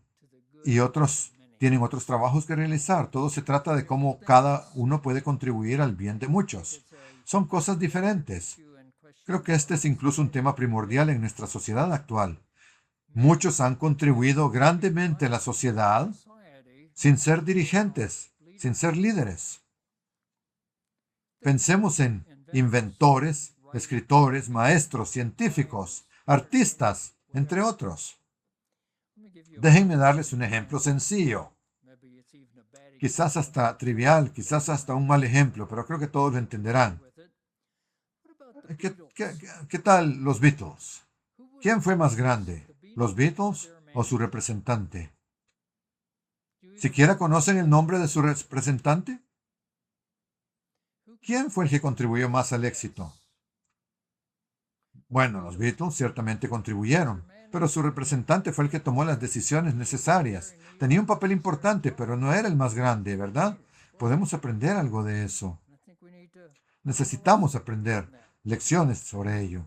y otros tienen otros trabajos que realizar. Todo se trata de cómo cada uno puede contribuir al bien de muchos. Son cosas diferentes. Creo que este es incluso un tema primordial en nuestra sociedad actual. Muchos han contribuido grandemente a la sociedad sin ser dirigentes, sin ser líderes. Pensemos en inventores, escritores, maestros, científicos, artistas, entre otros. Déjenme darles un ejemplo sencillo. Quizás hasta trivial, quizás hasta un mal ejemplo, pero creo que todos lo entenderán. ¿Qué tal los Beatles? ¿Quién fue más grande, los Beatles o su representante? ¿Siquiera conocen el nombre de su representante? ¿Quién fue el que contribuyó más al éxito? Bueno, los Beatles ciertamente contribuyeron, pero su representante fue el que tomó las decisiones necesarias. Tenía un papel importante, pero no era el más grande, ¿verdad? Podemos aprender algo de eso. Necesitamos aprender lecciones sobre ello.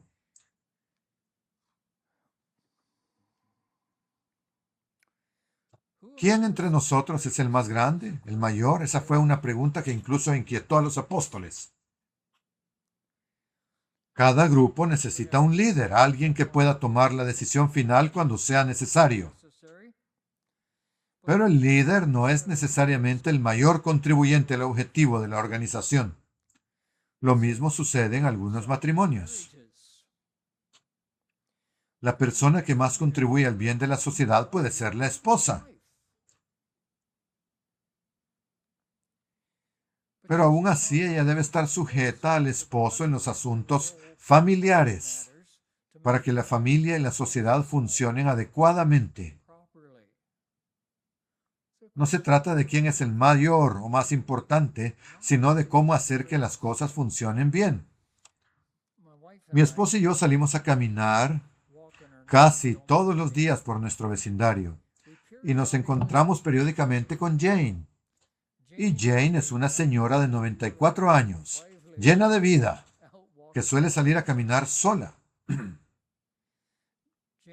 ¿Quién entre nosotros es el más grande, el mayor? Esa fue una pregunta que incluso inquietó a los apóstoles. Cada grupo necesita un líder, alguien que pueda tomar la decisión final cuando sea necesario. Pero el líder no es necesariamente el mayor contribuyente al objetivo de la organización. Lo mismo sucede en algunos matrimonios. La persona que más contribuye al bien de la sociedad puede ser la esposa. Pero aún así ella debe estar sujeta al esposo en los asuntos familiares para que la familia y la sociedad funcionen adecuadamente. No se trata de quién es el mayor o más importante, sino de cómo hacer que las cosas funcionen bien. Mi esposa y yo salimos a caminar casi todos los días por nuestro vecindario y nos encontramos periódicamente con Jane. Y Jane es una señora de 94 años, llena de vida, que suele salir a caminar sola.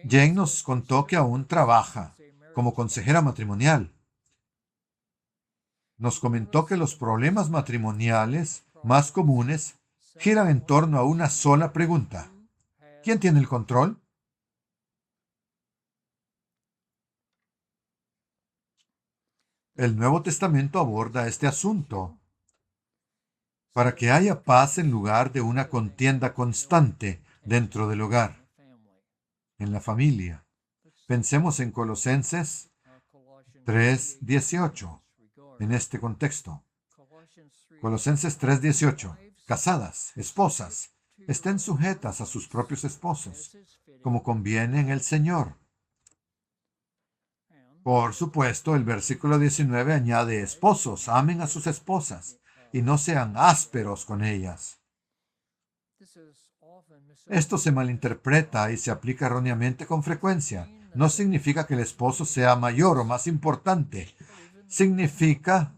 Jane nos contó que aún trabaja como consejera matrimonial. Nos comentó que los problemas matrimoniales más comunes giran en torno a una sola pregunta. ¿Quién tiene el control? El Nuevo Testamento aborda este asunto para que haya paz en lugar de una contienda constante dentro del hogar, en la familia. Pensemos en Colosenses 3:18, en este contexto. Colosenses 3:18. Casadas, esposas, estén sujetas a sus propios esposos, como conviene en el Señor. Por supuesto, el versículo 19 añade, esposos, amen a sus esposas y no sean ásperos con ellas. Esto se malinterpreta y se aplica erróneamente con frecuencia. No significa que el esposo sea mayor o más importante. Significa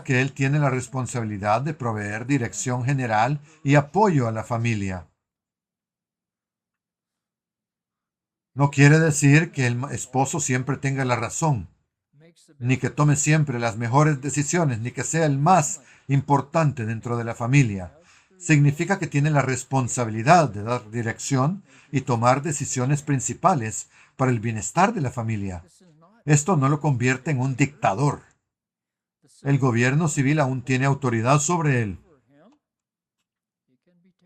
que él tiene la responsabilidad de proveer dirección general y apoyo a la familia. No quiere decir que el esposo siempre tenga la razón, ni que tome siempre las mejores decisiones, ni que sea el más importante dentro de la familia. Significa que tiene la responsabilidad de dar dirección y tomar decisiones principales para el bienestar de la familia. Esto no lo convierte en un dictador. El gobierno civil aún tiene autoridad sobre él.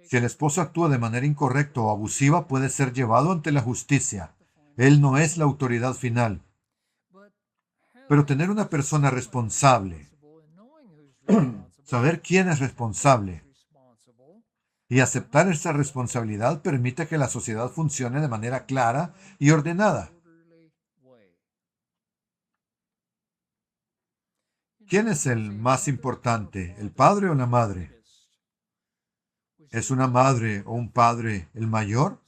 Si el esposo actúa de manera incorrecta o abusiva, puede ser llevado ante la justicia. Él no es la autoridad final. Pero tener una persona responsable, saber quién es responsable y aceptar esa responsabilidad permite que la sociedad funcione de manera clara y ordenada. ¿Quién es el más importante, el padre o la madre? ¿Es una madre o un padre el mayor?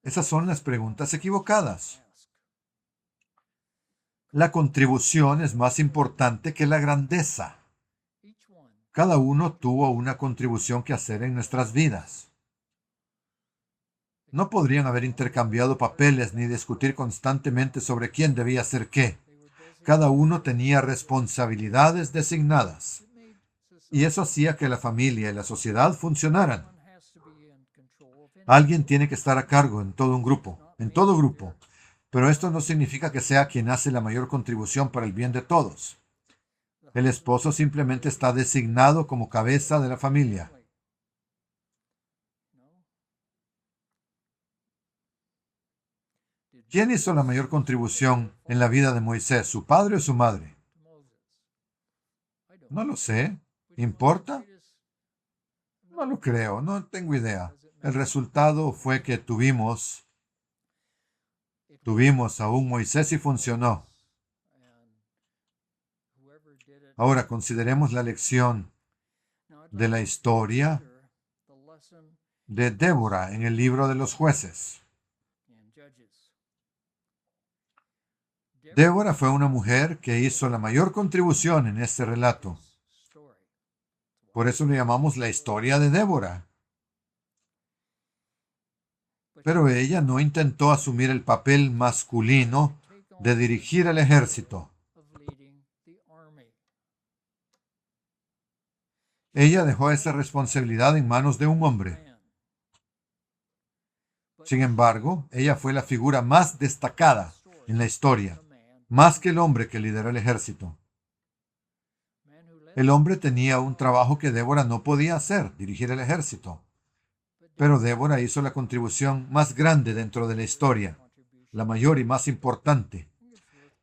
Esas son las preguntas equivocadas. La contribución es más importante que la grandeza. Cada uno tuvo una contribución que hacer en nuestras vidas. No podrían haber intercambiado papeles ni discutir constantemente sobre quién debía hacer qué. Cada uno tenía responsabilidades designadas. Y eso hacía que la familia y la sociedad funcionaran. Alguien tiene que estar a cargo en todo grupo. Pero esto no significa que sea quien hace la mayor contribución para el bien de todos. El esposo simplemente está designado como cabeza de la familia. ¿Quién hizo la mayor contribución en la vida de Moisés, su padre o su madre? No lo sé. ¿Importa? No lo creo, no tengo idea. El resultado fue que tuvimos a un Moisés y funcionó. Ahora consideremos la lección de la historia de Débora en el libro de los jueces. Débora fue una mujer que hizo la mayor contribución en este relato. Por eso le llamamos la historia de Débora. Pero ella no intentó asumir el papel masculino de dirigir el ejército. Ella dejó esa responsabilidad en manos de un hombre. Sin embargo, ella fue la figura más destacada en la historia, más que el hombre que lideró el ejército. El hombre tenía un trabajo que Débora no podía hacer, dirigir el ejército. Pero Débora hizo la contribución más grande dentro de la historia, la mayor y más importante.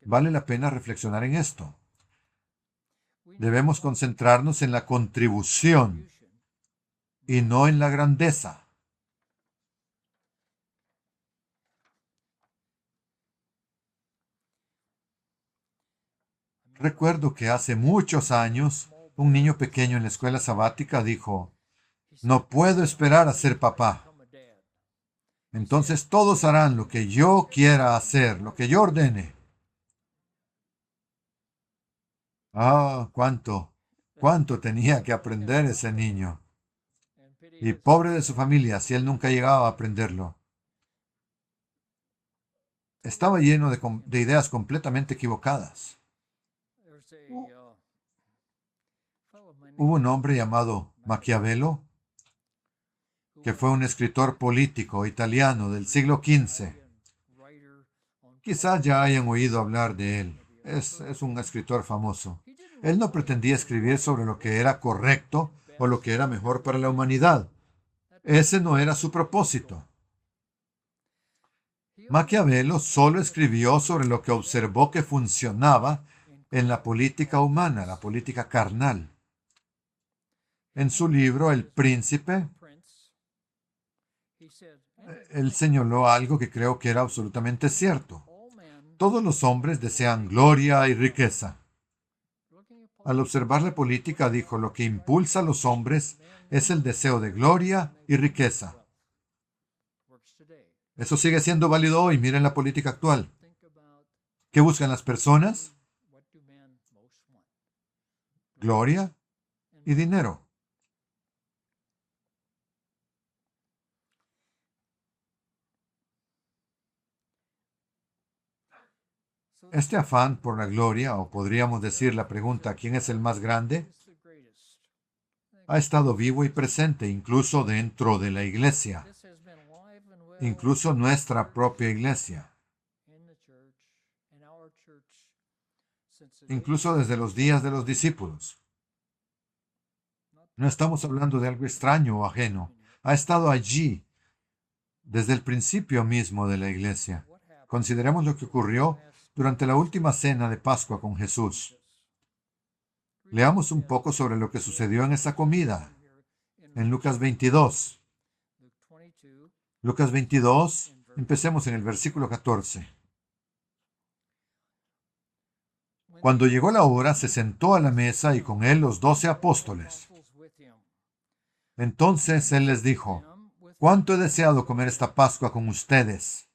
Vale la pena reflexionar en esto. Debemos concentrarnos en la contribución y no en la grandeza. Recuerdo que hace muchos años, un niño pequeño en la escuela sabática dijo, no puedo esperar a ser papá. Entonces todos harán lo que yo quiera hacer, lo que yo ordene. Ah, cuánto tenía que aprender ese niño. Y pobre de su familia si él nunca llegaba a aprenderlo. Estaba lleno de ideas completamente equivocadas. Hubo un hombre llamado Maquiavelo, que fue un escritor político italiano del siglo XV. Quizás ya hayan oído hablar de él. Es un escritor famoso. Él no pretendía escribir sobre lo que era correcto o lo que era mejor para la humanidad. Ese no era su propósito. Maquiavelo solo escribió sobre lo que observó que funcionaba en la política humana, la política carnal. En su libro El Príncipe, él señaló algo que creo que era absolutamente cierto. Todos los hombres desean gloria y riqueza. Al observar la política, dijo, lo que impulsa a los hombres es el deseo de gloria y riqueza. Eso sigue siendo válido hoy. Miren la política actual. ¿Qué buscan las personas? Gloria y dinero. Este afán por la gloria, o podríamos decir la pregunta, ¿quién es el más grande?, ha estado vivo y presente incluso dentro de la iglesia, incluso nuestra propia iglesia, incluso desde los días de los discípulos. No estamos hablando de algo extraño o ajeno. Ha estado allí desde el principio mismo de la iglesia. Consideremos lo que ocurrió durante la última cena de Pascua con Jesús. Leamos un poco sobre lo que sucedió en esa comida, en Lucas 22. Lucas 22, empecemos en el versículo 14. Cuando llegó la hora, se sentó a la mesa y con él los 12 apóstoles. Entonces él les dijo: «¿Cuánto he deseado comer esta Pascua con ustedes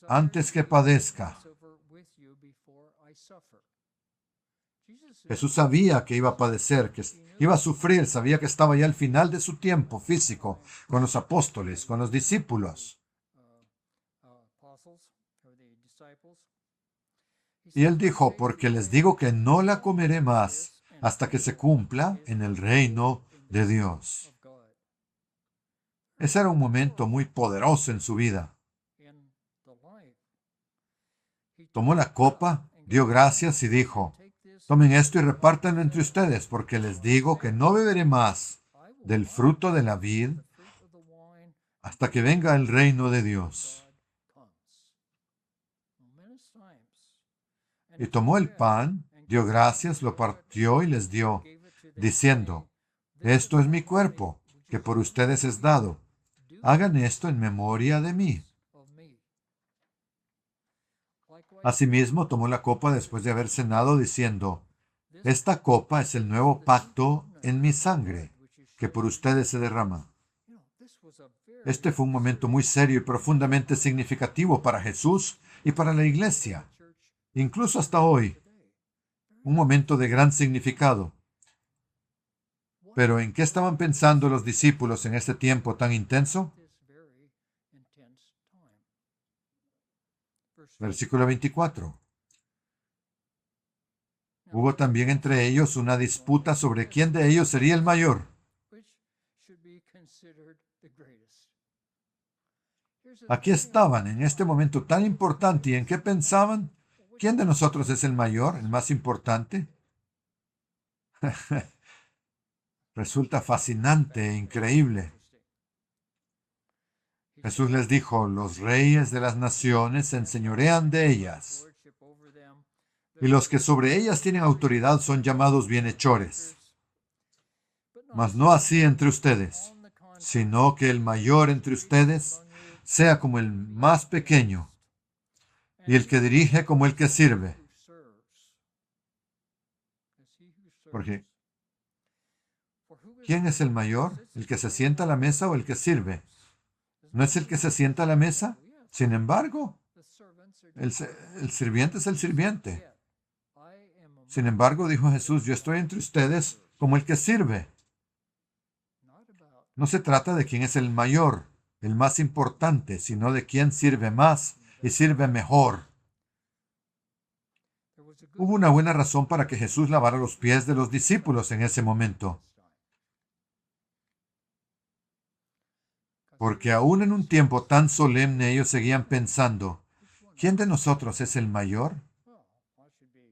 antes que padezca?» Jesús sabía que iba a padecer, que iba a sufrir, sabía que estaba ya al final de su tiempo físico con los apóstoles, con los discípulos. Y él dijo: «Porque les digo que no la comeré más hasta que se cumpla en el reino de Dios». Ese era un momento muy poderoso en su vida. Tomó la copa, dio gracias y dijo: «Tomen esto y repártanlo entre ustedes, porque les digo que no beberé más del fruto de la vid hasta que venga el reino de Dios». Y tomó el pan, dio gracias, lo partió y les dio, diciendo: «Esto es mi cuerpo, que por ustedes es dado. Hagan esto en memoria de mí». Asimismo, tomó la copa después de haber cenado, diciendo: «Esta copa es el nuevo pacto en mi sangre, que por ustedes se derrama». Este fue un momento muy serio y profundamente significativo para Jesús y para la iglesia, incluso hasta hoy. Un momento de gran significado. Pero ¿en qué estaban pensando los discípulos en este tiempo tan intenso? Versículo 24. Hubo también entre ellos una disputa sobre quién de ellos sería el mayor. Aquí estaban en este momento tan importante, y ¿en qué pensaban? ¿Quién de nosotros es el mayor, el más importante? Resulta fascinante e increíble. Jesús les dijo: «Los reyes de las naciones se enseñorean de ellas, y los que sobre ellas tienen autoridad son llamados bienhechores. Mas no así entre ustedes, sino que el mayor entre ustedes sea como el más pequeño, y el que dirige como el que sirve». Porque ¿quién es el mayor? ¿El que se sienta a la mesa o el que sirve? ¿No es el que se sienta a la mesa? Sin embargo, el sirviente es el sirviente. Sin embargo, dijo Jesús: «Yo estoy entre ustedes como el que sirve». No se trata de quién es el mayor, el más importante, sino de quién sirve más y sirve mejor. Hubo una buena razón para que Jesús lavara los pies de los discípulos en ese momento. Porque aún en un tiempo tan solemne ellos seguían pensando: ¿quién de nosotros es el mayor?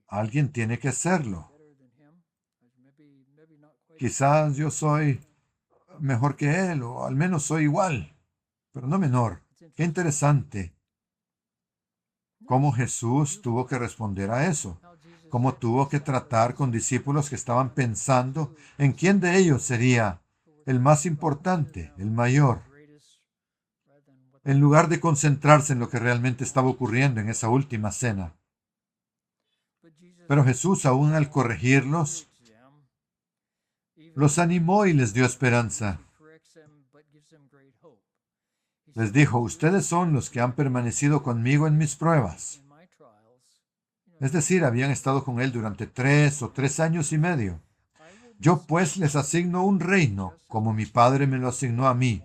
Alguien tiene que serlo. Quizás yo soy mejor que él, o al menos soy igual, pero no menor. Qué interesante cómo Jesús tuvo que responder a eso, cómo tuvo que tratar con discípulos que estaban pensando en quién de ellos sería el más importante, el mayor, en lugar de concentrarse en lo que realmente estaba ocurriendo en esa última cena. Pero Jesús, aún al corregirlos, los animó y les dio esperanza. Les dijo: «Ustedes son los que han permanecido conmigo en mis pruebas». Es decir, habían estado con él durante 3 o 3 años y medio. «Yo pues les asigno un reino, como mi Padre me lo asignó a mí,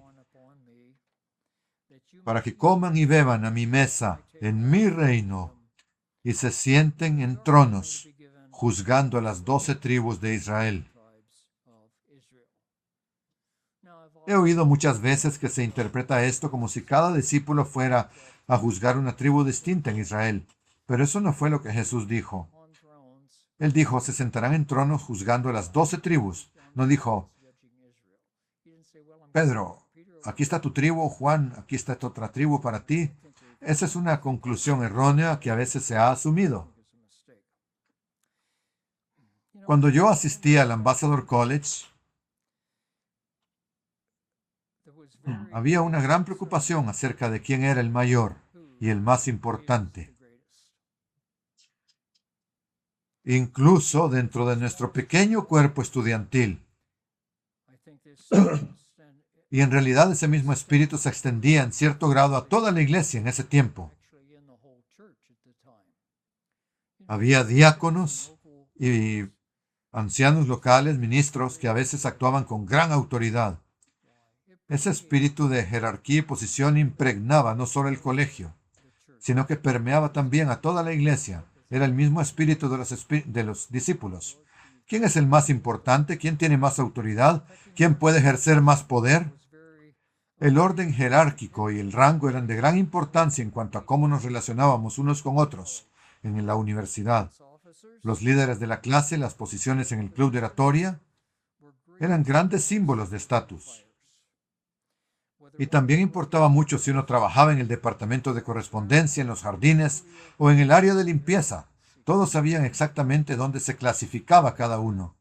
para que coman y beban a mi mesa en mi reino y se sienten en tronos, juzgando a las 12 tribus de Israel». He oído muchas veces que se interpreta esto como si cada discípulo fuera a juzgar una tribu distinta en Israel. Pero eso no fue lo que Jesús dijo. Él dijo: «Se sentarán en tronos juzgando a las 12 tribus». No dijo: «Pedro, aquí está tu tribu, Juan, aquí está esta otra tribu para ti». Esa es una conclusión errónea que a veces se ha asumido. Cuando yo asistí al Ambassador College, había una gran preocupación acerca de quién era el mayor y el más importante. Incluso dentro de nuestro pequeño cuerpo estudiantil. Y en realidad ese mismo espíritu se extendía en cierto grado a toda la iglesia en ese tiempo. Había diáconos y ancianos locales, ministros, que a veces actuaban con gran autoridad. Ese espíritu de jerarquía y posición impregnaba no solo el colegio, sino que permeaba también a toda la iglesia. Era el mismo espíritu de los discípulos. ¿Quién es el más importante? ¿Quién tiene más autoridad? ¿Quién puede ejercer más poder? El orden jerárquico y el rango eran de gran importancia en cuanto a cómo nos relacionábamos unos con otros en la universidad. Los líderes de la clase, las posiciones en el club de oratoria, eran grandes símbolos de estatus. Y también importaba mucho si uno trabajaba en el departamento de correspondencia, en los jardines o en el área de limpieza. Todos sabían exactamente dónde se clasificaba cada uno.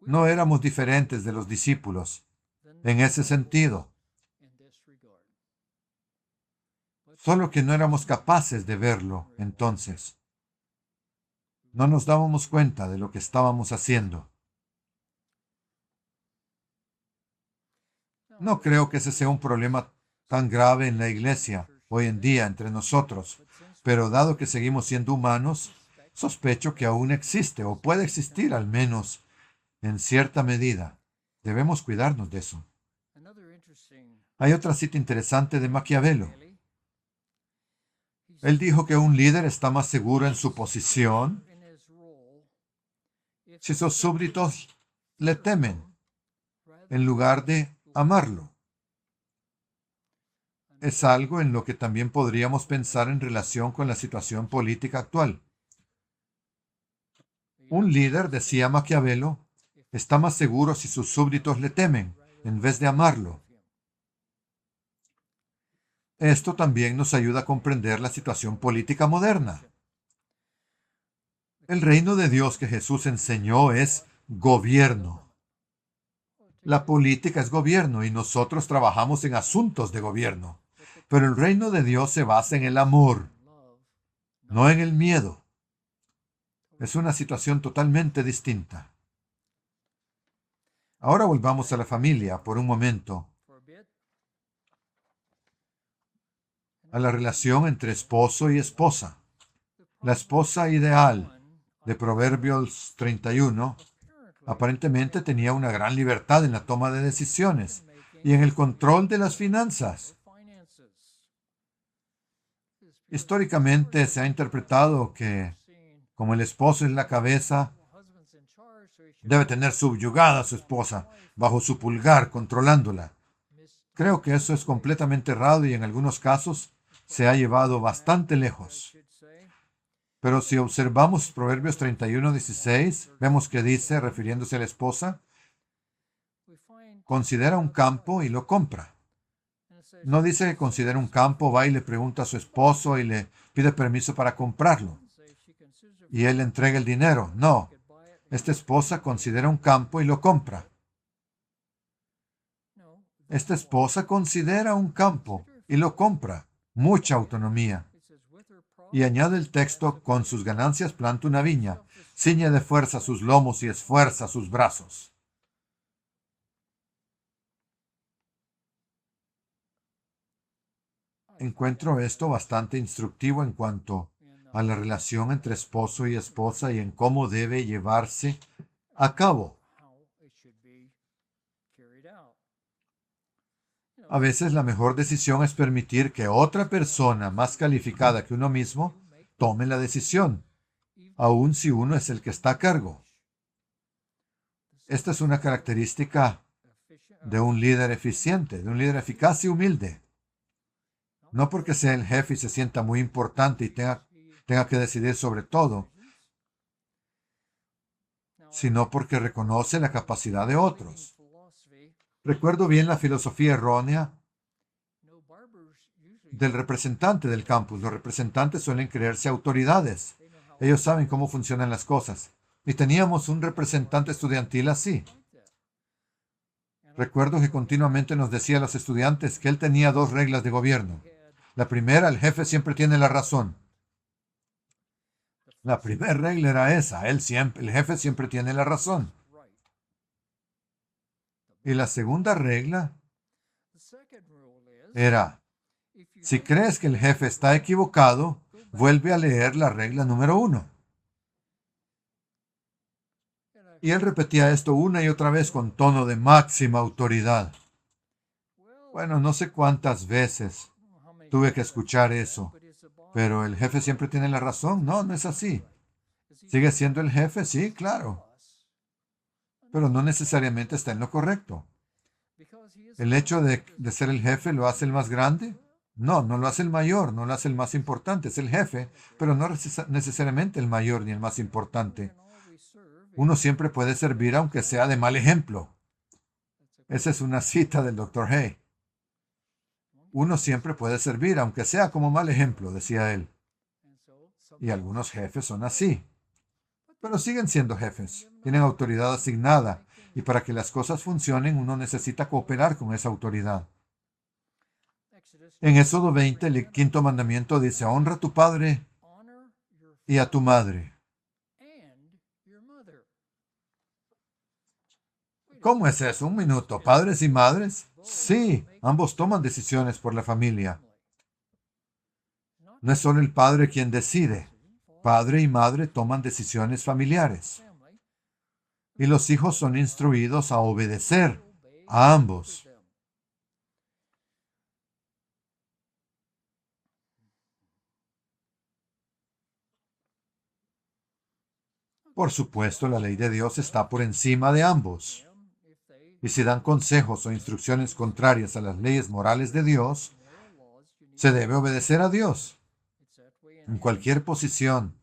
No éramos diferentes de los discípulos en ese sentido, solo que no éramos capaces de verlo entonces. No nos dábamos cuenta de lo que estábamos haciendo. No creo que ese sea un problema tan grave en la iglesia hoy en día entre nosotros, pero dado que seguimos siendo humanos, sospecho que aún existe o puede existir al menos en cierta medida. Debemos cuidarnos de eso. Hay otra cita interesante de Maquiavelo. Él dijo que un líder está más seguro en su posición si sus súbditos le temen en lugar de amarlo. Es algo en lo que también podríamos pensar en relación con la situación política actual. Un líder, decía Maquiavelo, está más seguro si sus súbditos le temen en vez de amarlo. Esto también nos ayuda a comprender la situación política moderna. El reino de Dios que Jesús enseñó es gobierno. La política es gobierno y nosotros trabajamos en asuntos de gobierno. Pero el reino de Dios se basa en el amor, no en el miedo. Es una situación totalmente distinta. Ahora volvamos a la familia por un momento. A la relación entre esposo y esposa. La esposa ideal de Proverbios 31 aparentemente tenía una gran libertad en la toma de decisiones y en el control de las finanzas. Históricamente se ha interpretado que, como el esposo es la cabeza, debe tener subyugada a su esposa, bajo su pulgar, controlándola. Creo que eso es completamente errado y en algunos casos se ha llevado bastante lejos. Pero si observamos Proverbios 31:16, vemos que dice, refiriéndose a la esposa, considera un campo y lo compra. No dice que considera un campo, va y le pregunta a su esposo y le pide permiso para comprarlo. Y él le entrega el dinero. No, esta esposa considera un campo y lo compra. Esta esposa considera un campo y lo compra. Mucha autonomía. Y añade el texto, con sus ganancias planta una viña, ciñe de fuerza sus lomos y esfuerza sus brazos. Encuentro esto bastante instructivo en cuanto a la relación entre esposo y esposa y en cómo debe llevarse a cabo. A veces la mejor decisión es permitir que otra persona más calificada que uno mismo tome la decisión, aun si uno es el que está a cargo. Esta es una característica de un líder eficiente, de un líder eficaz y humilde. No porque sea el jefe y se sienta muy importante y tenga que decidir sobre todo, sino porque reconoce la capacidad de otros. Recuerdo bien la filosofía errónea del representante del campus. Los representantes suelen creerse autoridades. Ellos saben cómo funcionan las cosas. Y teníamos un representante estudiantil así. Recuerdo que continuamente nos decía a los estudiantes que él tenía 2 reglas de gobierno. La primera, el jefe siempre tiene la razón. La primera regla era esa, el jefe siempre tiene la razón. Y la segunda regla era, si crees que el jefe está equivocado, vuelve a leer la regla número 1. Y él repetía esto una y otra vez con tono de máxima autoridad. Bueno, no sé cuántas veces tuve que escuchar eso, pero el jefe siempre tiene la razón. No, no es así. ¿Sigue siendo el jefe? Sí, claro. Pero no necesariamente está en lo correcto. ¿El hecho de ser el jefe lo hace el más grande? No, no lo hace el mayor, no lo hace el más importante. Es el jefe, pero no necesariamente el mayor ni el más importante. Uno siempre puede servir aunque sea de mal ejemplo. Esa es una cita del Dr. Hay. Uno siempre puede servir aunque sea como mal ejemplo, decía él. Y algunos jefes son así. Pero siguen siendo jefes. Tienen autoridad asignada. Y para que las cosas funcionen, uno necesita cooperar con esa autoridad. En Éxodo 20, el 5º mandamiento dice, honra a tu padre y a tu madre. ¿Cómo es eso? Un minuto. ¿Padres y madres? Sí, ambos toman decisiones por la familia. No es solo el padre quien decide. Padre y madre toman decisiones familiares. Y los hijos son instruidos a obedecer a ambos. Por supuesto, la ley de Dios está por encima de ambos. Y si dan consejos o instrucciones contrarias a las leyes morales de Dios, se debe obedecer a Dios. En cualquier posición,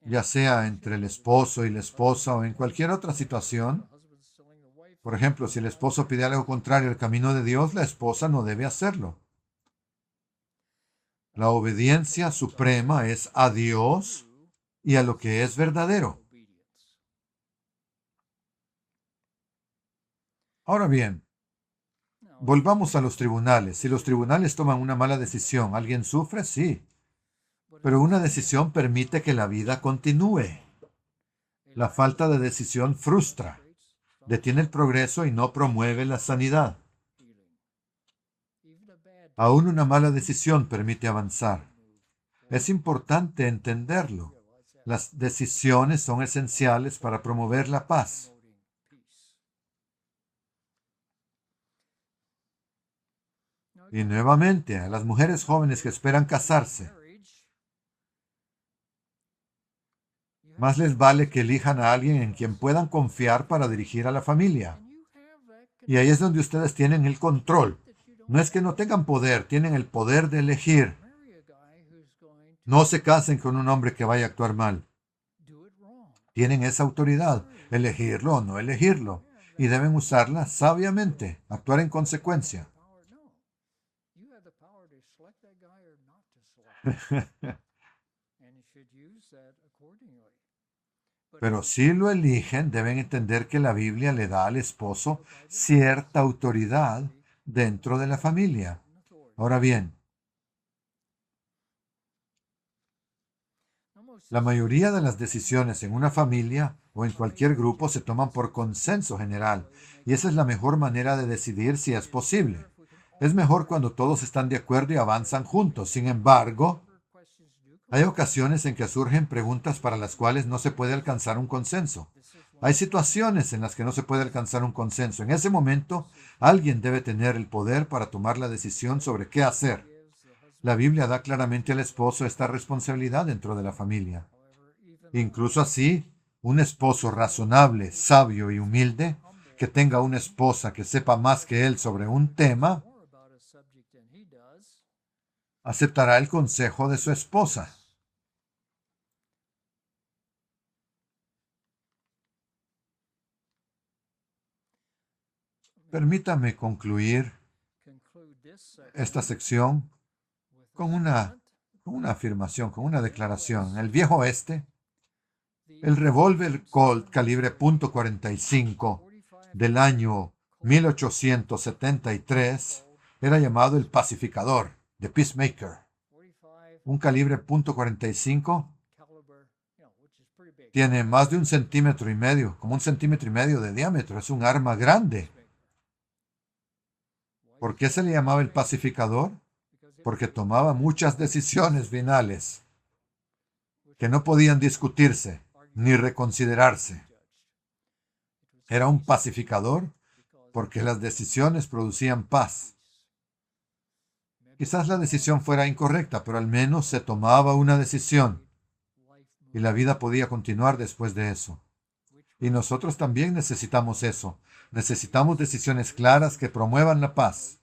ya sea entre el esposo y la esposa o en cualquier otra situación. Por ejemplo, si el esposo pide algo contrario al camino de Dios, la esposa no debe hacerlo. La obediencia suprema es a Dios y a lo que es verdadero. Ahora bien, volvamos a los tribunales. Si los tribunales toman una mala decisión, ¿alguien sufre? Sí. Pero una decisión permite que la vida continúe. La falta de decisión frustra, detiene el progreso y no promueve la sanidad. Aún una mala decisión permite avanzar. Es importante entenderlo. Las decisiones son esenciales para promover la paz. Y nuevamente, a las mujeres jóvenes que esperan casarse, más les vale que elijan a alguien en quien puedan confiar para dirigir a la familia. Y ahí es donde ustedes tienen el control. No es que no tengan poder, tienen el poder de elegir. No se casen con un hombre que vaya a actuar mal. Tienen esa autoridad, elegirlo o no elegirlo. Y deben usarla sabiamente, actuar en consecuencia. Pero si lo eligen, deben entender que la Biblia le da al esposo cierta autoridad dentro de la familia. Ahora bien, la mayoría de las decisiones en una familia o en cualquier grupo se toman por consenso general, y esa es la mejor manera de decidir si es posible. Es mejor cuando todos están de acuerdo y avanzan juntos. Sin embargo, hay ocasiones en que surgen preguntas para las cuales no se puede alcanzar un consenso. Hay situaciones en las que no se puede alcanzar un consenso. En ese momento, alguien debe tener el poder para tomar la decisión sobre qué hacer. La Biblia da claramente al esposo esta responsabilidad dentro de la familia. Incluso así, un esposo razonable, sabio y humilde, que tenga una esposa que sepa más que él sobre un tema, aceptará el consejo de su esposa. Permítame concluir esta sección con una afirmación, con una declaración. En el viejo oeste, el revólver Colt calibre .45 del año 1873 era llamado el pacificador, the peacemaker. Un calibre .45 tiene más de 1,5 centímetros, como 1,5 centímetros de diámetro. Es un arma grande. ¿Por qué se le llamaba el pacificador? Porque tomaba muchas decisiones finales que no podían discutirse ni reconsiderarse. Era un pacificador porque las decisiones producían paz. Quizás la decisión fuera incorrecta, pero al menos se tomaba una decisión y la vida podía continuar después de eso. Y nosotros también necesitamos eso. Necesitamos decisiones claras que promuevan la paz.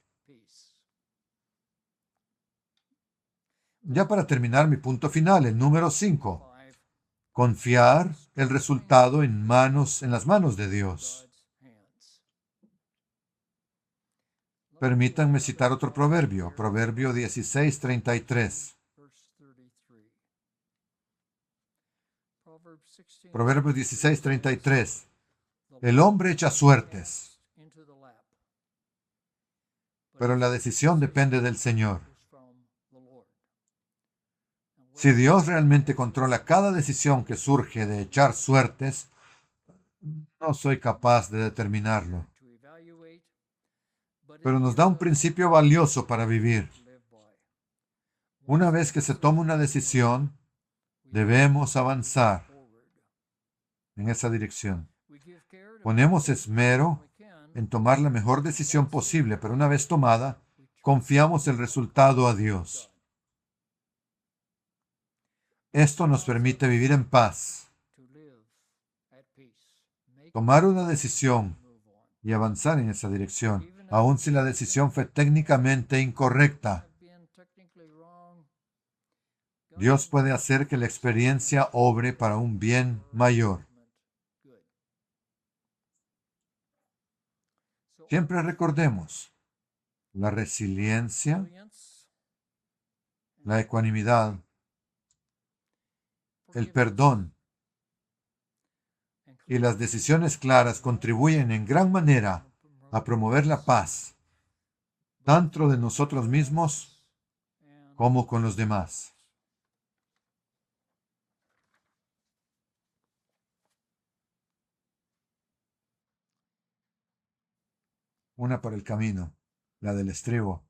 Ya para terminar mi punto final, el número 5. Confiar el resultado en las manos de Dios. Permítanme citar otro proverbio, Proverbio 16:33. Proverbio 16:33. El hombre echa suertes, pero la decisión depende del Señor. Si Dios realmente controla cada decisión que surge de echar suertes, no soy capaz de determinarlo. Pero nos da un principio valioso para vivir. Una vez que se toma una decisión, debemos avanzar en esa dirección. Ponemos esmero en tomar la mejor decisión posible, pero una vez tomada, confiamos el resultado a Dios. Esto nos permite vivir en paz, tomar una decisión y avanzar en esa dirección, aun si la decisión fue técnicamente incorrecta. Dios puede hacer que la experiencia obre para un bien mayor. Siempre recordemos la resiliencia, la ecuanimidad, el perdón y las decisiones claras contribuyen en gran manera a promover la paz, tanto de nosotros mismos como con los demás. Una para el camino, la del estribo.